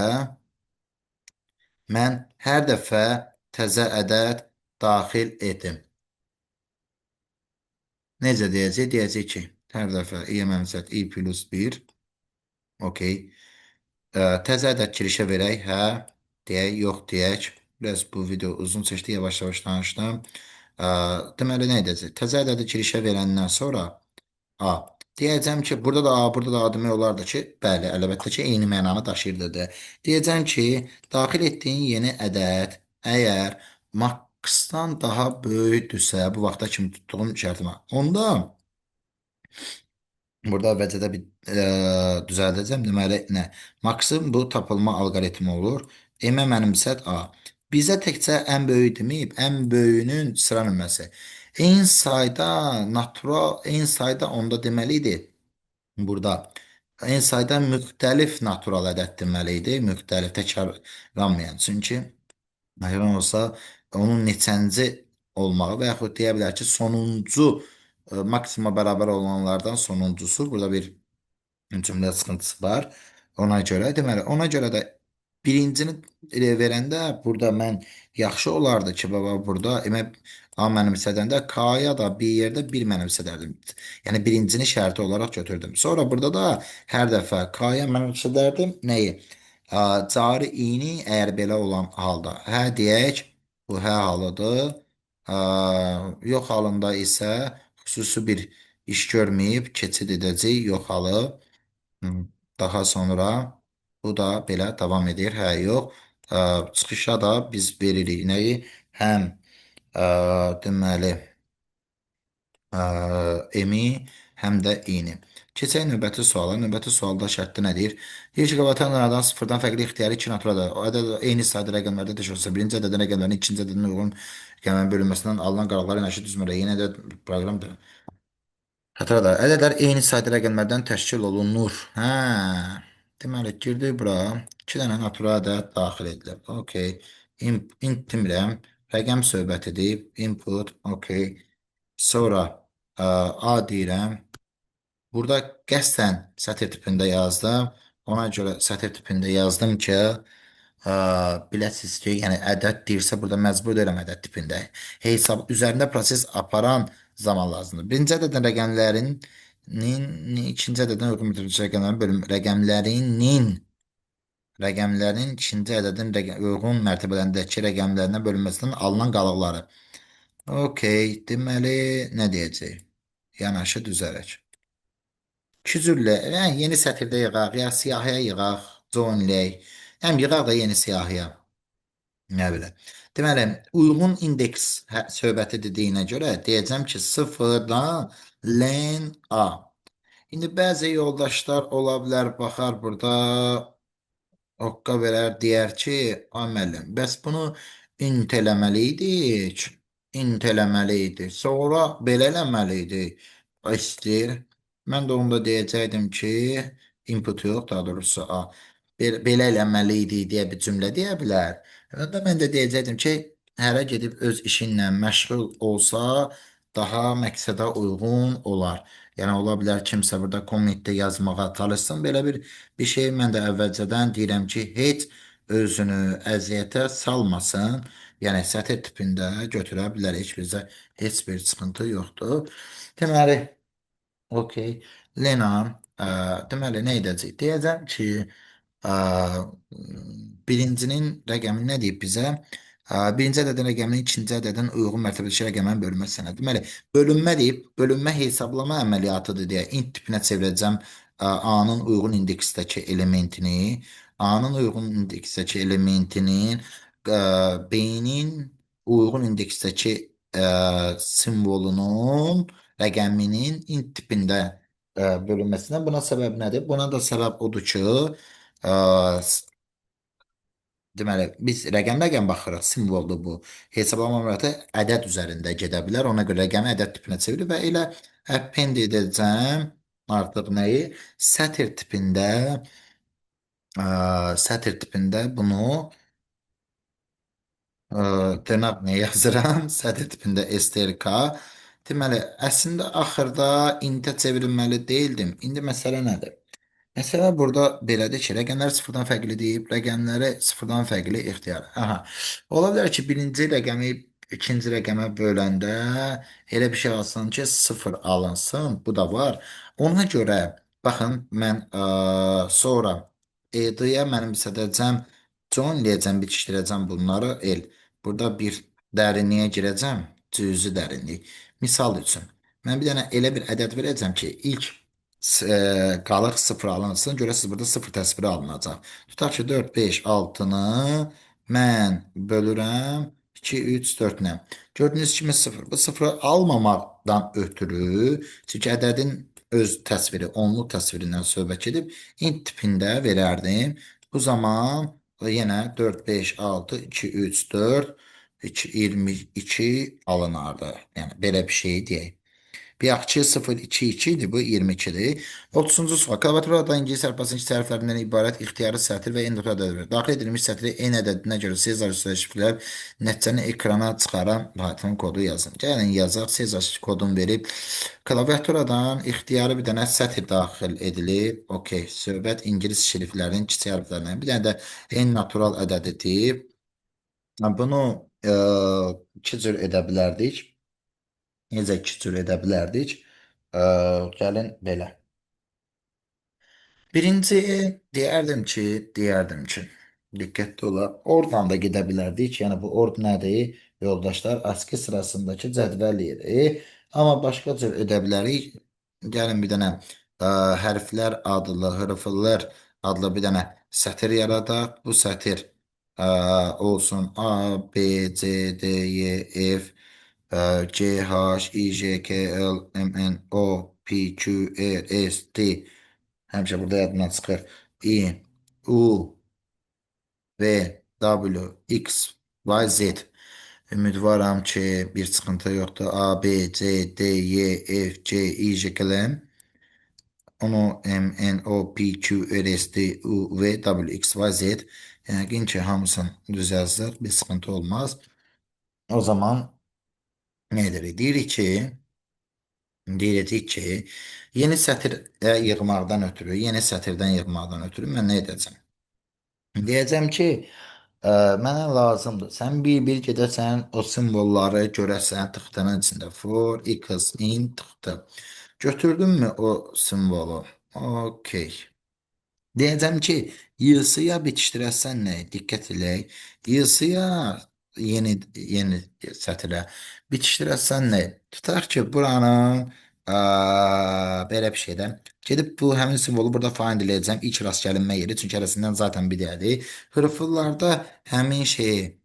mən hər dəfə təzə ədəd daxil edim. Necə deyəcək? Deyəcək ki, hər dəfə i mənzət i plus 1. Okey. Təzə ədəd girişə verək. Hə, deyək, yox deyək. Biraz bu video uzun çəkdi, yavaş-yavaş danışdım. Deməli, nə edəcək? Təzə ədədi girişə verəndən sonra A. Deyəcəm ki, burada da A demək olardı ki, bəli, əlbəttə ki, eyni mənanı daşıyırdı. Deyəcəm ki, daxil etdiyin yeni ədəd əgər max-dan daha böyükdürsə, bu vaxta kimi tutduğum şərtimə, onda burada əvvəlcədə bir düzəldəcəm. Deməli, nə? Maksim bu tapılma alqoritmi olur. M-ə mənimsət A. Bizə təkcə ən böyük deməyib, ən böyüyünün sıra nömrəsi. Eyni sayda natural, eyni sayda onda deməli idi. Burada eyni sayda müxtəlif natural ədəd deməli idi. Müxtəlif təkrarlanmayan. Çünki hayvan olsa onun neçənci olmağı və yaxud deyə bilər ki, sonuncu maksimuma bərabər olanlardan sonuncusu. Burada bir cümlə sıxıntısı var. Ona görə, deməli, ona görə də birincini verəndə burada mən yaxşı olardı ki, baba burada A mənimsədəndə K-ya da bir yerdə bir mənimsədərdim. Yəni birincini şərti olaraq götürdüm. Sonra burada da hər dəfə K-ya mənimsədərdim. Nəyi? Cari i-ni əgər belə olan halda hə deyək, bu hə halıdır. Yox halında isə xüsusi bir iş görməyib keçid edəcək yox halı. Daha sonra bu da belə davam edir. Hə, yox. Çıxışa da biz veririk nəyi? Həm deməli emi, həm də i-ni. Keçək növbəti suala. Növbəti sualda şərtdə nə deyir? Deyir ki, qabatan anadan sıfırdan fərqli ixtiyari iki naturada. O ədəd eyni sayda rəqəmlərdə təşkil birinci ədədin rəqəmlərin ikinci ədədin uyğun rəqəmin bölünməsindən alınan qərarların eşit düzmürə. Yeni ədəd proqramdır. Xətrada. Ədədlər eyni sayda rəqəmlərdən təşkil olunur. Hə. Deməli, girdik bura. İki dənə natural ədəd daxil edilir. Okay. Int demirəm. Rəqəm söhbətidir. Input. Okay. Sonra A deyirəm. Burada qəsdən sətir tipində yazdım. Ona görə sətir tipində yazdım ki, biləsiniz ki, yəni ədəd deyirsə burada məcbur deyiləm ədəd tipində. Hesab üzərində proses aparan zaman lazımdır. Birinci ədədin ikinci ədədin uyğun müddətli rəqəmlərin bölüm rəqəmlərin ikinci ədədin uyğun mərtəbələrindəki rəqəmlərinə bölünməsindən alınan qalıqları. Okay, deməli nə deyəcək? Yanaşı düzərək. Küzürlə, yəni yeni sətirdə yığaq, ya siyahıya yığaq, zonləyək. Həm yığaq da yeni siyahıya. Nə bilim. Deməli, uyğun indeks söhbəti dediyinə görə deyəcəm ki, sıfırdan len A. İndi bəzi yoldaşlar ola bilər, baxar burada Okka verər, deyər ki, ay müəllim, bəs bunu int eləməliydik, int eləməliydik, sonra belə eləməliydik, istəyir. Mən də onda deyəcəkdim ki, input yox, daha doğrusu A, belə eləməliydik deyə bir cümlə deyə bilər. Və da mən də deyəcəkdim ki, hərə gedib öz işinlə məşğul olsa, daha məqsədə uyğun olar. Yəni ola bilər kimsə burada kommentdə yazmağa çalışsın. Belə bir şey mən də əvvəlcədən deyirəm ki, heç özünü əziyyətə salmasın. Yəni sətir tipində götürə bilər. Heç bir sıxıntı yoxdur. Deməli, okey. Lena, deməli nə edəcək? Deyəcəm ki, ə, birincinin rəqəmi nə deyib bizə? Birinci ədədin rəqəmini ikinci ədədin uyğun mərtəbəli rəqəmin bölünməsinə. Deməli, bölünmə deyib, bölünmə hesablama əməliyyatıdır deyə int tipinə çevirəcəm A-nın uyğun indeksdəki elementini, A-nın uyğun indeksdəki elementinin B-nin uyğun indeksdəki simvolunun rəqəminin int tipində bölünməsinə. Buna səbəb nədir? Buna da səbəb odur ki, deməli, biz rəqəm baxırıq, simvoldur bu. Hesablama əməliyyatı ədəd üzərində gedə bilər. Ona görə rəqəmi ədəd tipinə çevirir və elə append edəcəm artıq nəyi? Sətir tipində bunu dırnaq nə yazıram? Sətir tipində STRK. Deməli, əslində axırda intə çevrilməli deyildim. İndi məsələ nədir? Məsələ burada belədir ki, rəqəmlər sıfırdan fərqli deyib, rəqəmləri sıfırdan fərqli ixtiyar. Aha. Ola bilər ki, birinci rəqəmi ikinci rəqəmə böləndə elə bir şey alsın ki, sıfır alınsın. Bu da var. Ona görə baxın, mən sonra E-yə mənim istədəcəm John eləyəcəm, bitişdirəcəm bunları el. Burada bir dərinliyə girəcəm, cüzi dərinlik. Misal üçün, mən bir dənə elə bir ədəd verəcəm ki, ilk qalıq sıfır alınsın. Görəsiniz burada sıfır təsviri alınacaq. Tutaq ki 4, 5, 6-nı mən bölürəm 2, 3, 4-nə. Gördüyünüz kimi sıfır. Bu sıfırı almamaqdan ötürü, çünki ədədin öz təsviri, onluq təsvirindən söhbət edib, int tipində verərdim. Bu zaman yenə 4, 5, 6, 2, 3, 4, 2, 22 alınardı. Yəni belə bir şey deyək. Bir akçe 022 idi, bu 22'dir. 30-cu sual. Klaviaturada İngiliz əlifbasının iki hərflərindən ibarət ixtiyari sətir və endokrin ədədir. Daxil edilmiş sətri n ədədinə görə Sezar sözləşmələr nəticəni ekrana çıxaran Python kodu yazın. Gəlin yazaq, Sezar kodunu verib. Klaviaturadan ixtiyari bir dənə sətir daxil edilib. Okey, söhbət İngilis şriflərinin kiçik hərflərindən. Bir dənə də n natural ədədi deyib. Bunu iki cür edə bilərdik. Necə iki cür edə bilərdik? Gəlin belə. Birinci deyərdim ki, diqqətli olaq. Oradan da gedə bilərdik. Yəni bu ord nədir? Yoldaşlar, ASCII sırasındakı cədvəl yeri. Amma başqa cür edə bilərik. Gəlin bir dənə hərflər adlı, hırfıllar adlı bir dənə sətir yaradaq. Bu sətir olsun A, B, C, D, Y, F, C, H, I, J, K, L, M, N, O, P, Q, R, S, T. Həmişə burada yadımdan çıxır. I, U, V, W, X, Y, Z. Ümidvaram ki, bir sıxıntı yoxdur. A, B, C, D, Y, F, C, I, J, K, L, M. Onu M, N, O, P, Q, R, S, T, U, V, W, X, Y, Z. Yəqin ki, hamısını düz yazdıq. Bir sıxıntı olmaz. O zaman nə edirik? Deyirik ki, yeni sətir yığmaqdan ötürü, yeni sətirdən yığmaqdan ötürü mən nə edəcəm? Deyəcəm ki, mənə lazımdır. Sən bir gedəsən, o simvolları görəsən taxtanın içində. For, x, in, taxta. Götürdünmü o simvolu? Okey. Deyəcəm ki, yazıya bitişdirəsən nə? Diqqət elək. Yazıya yeni sətrə bitişdirəsən nə? Tutaq ki, buranın belə bir şeydən gedib bu həmin simvolu burada find eləyəcəm. İlk rast gəlinmə yeri. Çünki arasından zaten bir dədir. Hırfıllarda həmin şeyi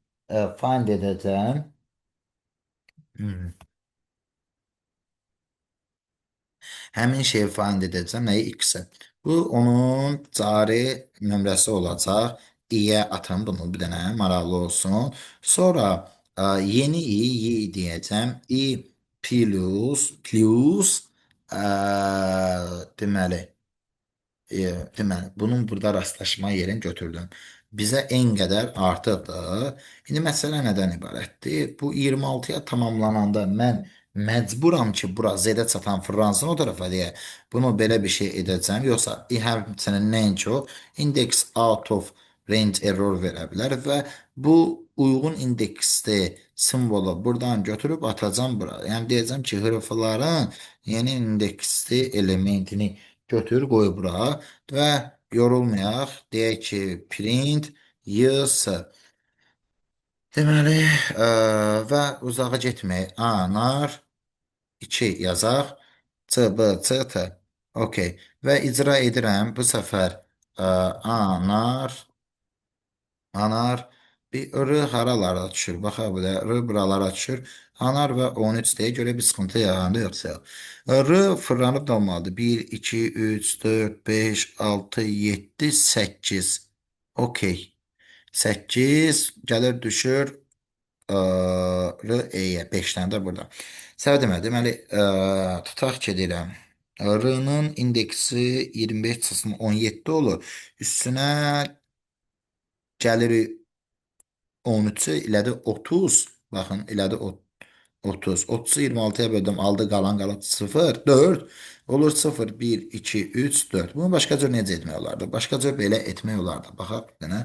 find edəcəm. Hmm. Həmin şeyi find edəcəm. Nəyi? X-i. Bu onun cari nömrəsi olacaq. İyə atam bunu bir dənə maraqlı olsun. Sonra yeni i deyəcəm. I plus deməli deməli, bunun burada rastlaşma yerini götürdüm. Bizə n qədər artıqdır. İndi məsələ nədən ibarətdir? Bu 26-ya tamamlananda mən məcburam ki, bura z-ə çatan Fransın o tarafa deyə bunu belə bir şey edəcəm. Yoxsa həmçinin nəinki o index out of range error verə bilər və bu uyğun indeksli simvolu buradan götürüb atacağım bura. Yəni deyəcəm ki, hırfların yeni indeksli elementini götür qoy bura və yorulmayaq. Deyək ki, print YS. Deməli, və uzağa getmək. Anar 2 yazaq. C, B, C, T. Okey. Və icra edirəm. Bu səfər anar bir R haralara düşür. Baxa belə R buralara düşür. Anar və 13 deyə görə bir sıxıntı yarandı yoxsa. R fırlanıb da olmalıdır. 1, 2, 3, 4, 5, 6, 7, 8. Okey. 8 gəlir düşür R, E-yə. 5 dənə də burada. Səbəb deməli, tutaq ki, deyirəm. R-nın indeksi 25,17 olur. Üstünə gəlir 13-ü elədi 30. Baxın, elədi 30. 30-u 26-ya böldüm. Aldı qalan 0. 4. Olur 0, 1, 2, 3, 4. Bunu başqa cür necə etmək olardı? Başqa cür belə etmək olardı. Baxaq bir dənə.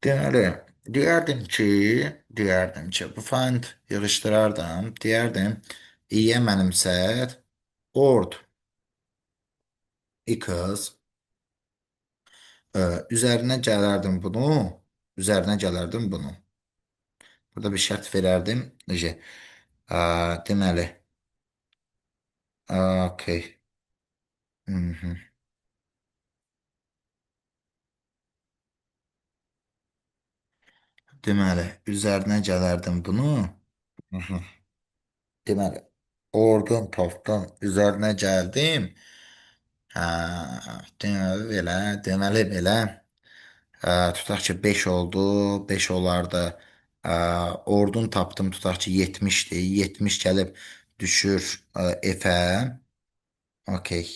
Deməli, deyərdim ki, bu find yığışdırardım. Deyərdim, i-yə mənimsət, ord, x, üzərinə gələrdim bunu, üzərinə gələrdim bunu. Burada bir şərt verərdim. Necə? Deməli. Okey. Hı -hı. Deməli, üzərinə gələrdim bunu. Hı -hı. Deməli, oradan tapdım, üzərinə gəldim. Hə, deməli belə, deməli belə. Tutaq ki 5 oldu, 5 olardı. Ordun tapdım, tutaq ki 70-dir. 70 gəlib düşür F-ə. Okey.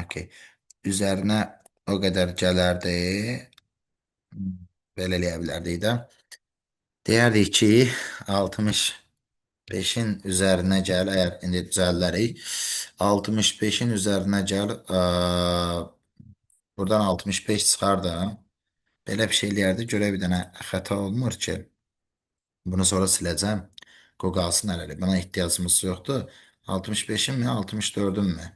Okey. Üzərinə o qədər gələrdi. Belə eləyə bilərdik də. Deyərdik ki, 65-in üzərinə gəl, əgər indi düzəldərik. 65-in üzərinə gəl, buradan 65 çıxar da. Belə bir şey eləyərdi. Görə bir dənə xəta olmur ki. Bunu sonra siləcəm. Qoy qalsın hələlik. Buna ehtiyacımız yoxdur. 65-in mi, 64-ün mü?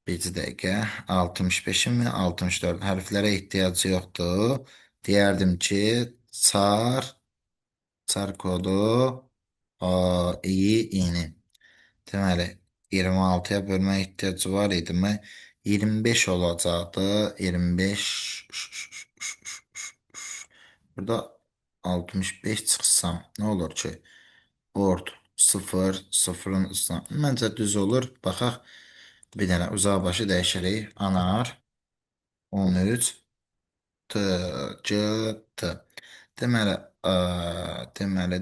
Bir dəqiqə. 65-in mi, 64 hərflərə ehtiyacı yoxdur. Deyərdim ki, çar kodu i, ini. Deməli, 26-ya bölmə ehtiyacı var idimi? 25 olacaqdı. 25. Burada 65 çıxsam nə olur ki? Ord 0, 0'ın üstüne. Məncə düz olur. Baxaq. Bir dənə uzaq başı dəyişirik. Anar 13 T, C, T. Deməli,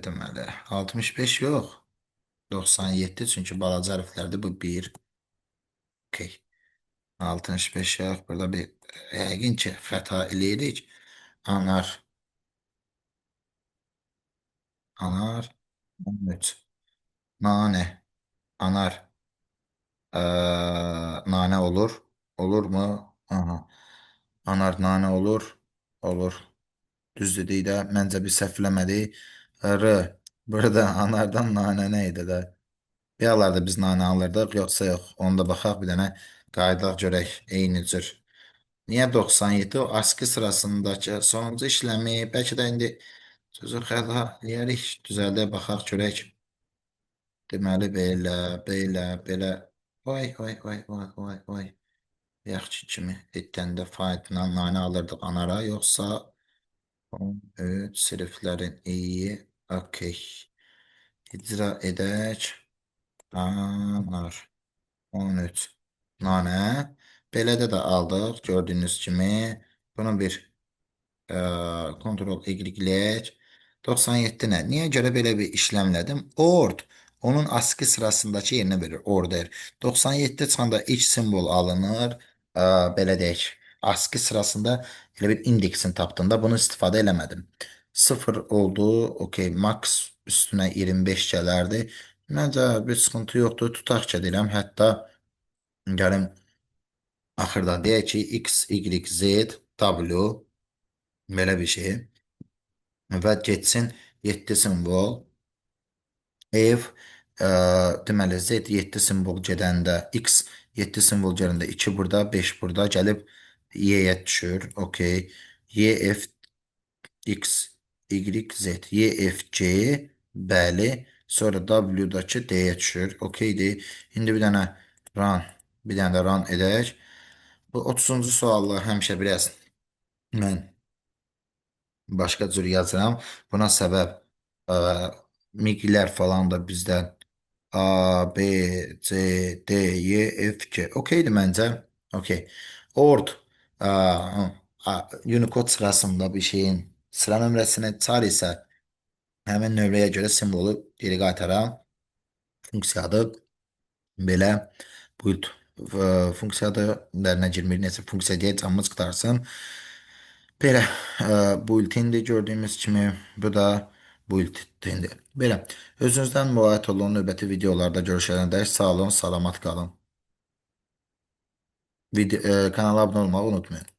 deməli 65 yox. 97 çünki balaca hərflərdir bu 1. Okay. 65 yox. Burada bir yəqin ki xəta eləyirik. Anar, anar 13. Nane, anar, nane olur. Olur mu? Aha. Anar nane olur. Olur. Düz dedik də. Məncə bir səhvləmədik. R. Burada anardan nane nə idi də? Biyalarda biz nane alırdıq, yoxsa yox. Onu da baxaq bir dənə qayıdaq görək. Eyni cür. Niyə 97? O aski sırasındakı sonuncu işləmi. Bəlkə də indi sözü xəta eləyərik. Düzəldək baxaq görək. Deməli belə, belə, belə. Vay, vay, vay, vay, vay, vay. Yaxşı kimi etdəndə faytla nane alırdıq anara, yoxsa 13 sirflərin iyi. Okey. İcra edək. Anar. 13. Nane. Belədə də aldıq. Gördüyünüz kimi. Bunu bir Ctrl Y 97 nə? Niyə görə belə bir işləmlədim? Ord onun aski sırasındakı yerinə verir. Order. 97 çıxanda ilk simvol alınır. Belə deyək. Aski sırasında elə bir indeksini tapdığında bunu istifadə eləmədim. 0 oldu. Okey. Max üstünə 25 gələrdi. Məncə bir sıxıntı yoxdur. Tutaq ki deyirəm. Hətta gəlin axırda deyək ki X, Y, Z, W belə bir şey. Və getsin 7 simvol. Ev deməli Z 7 simvol gedəndə X 7 simvol gələndə 2 burada, 5 burada gəlib Y-yə düşür. Okey. Y, F, X, Y, Z. Y, F, C. Bəli. Sonra W-dakı D-yə düşür. Okeydir. İndi bir dənə run, bir dənə də run edək. Bu 30-cu sualı həmişə biraz mən başqa cür yazıram. Buna səbəb ə, miqlər falan da bizdən A, B, C, D, Y, F, G. Okeydir məncə. Okey. Ord ə, Unicode sırasında bir şeyin sıra nömrəsini çar isə həmin nömrəyə görə simvolu geri qaytaran funksiyadır. Belə build funksiyadır. Dərinə girmir. Nəsə funksiya deyə canımız qutarsın. Belə build-indir gördüyümüz kimi. Bu da build-indir. Belə. Özünüzdən müğayət olun. Növbəti videolarda görüşənədək sağ olun, salamat qalın. Kanala abunə olmağı unutmayın.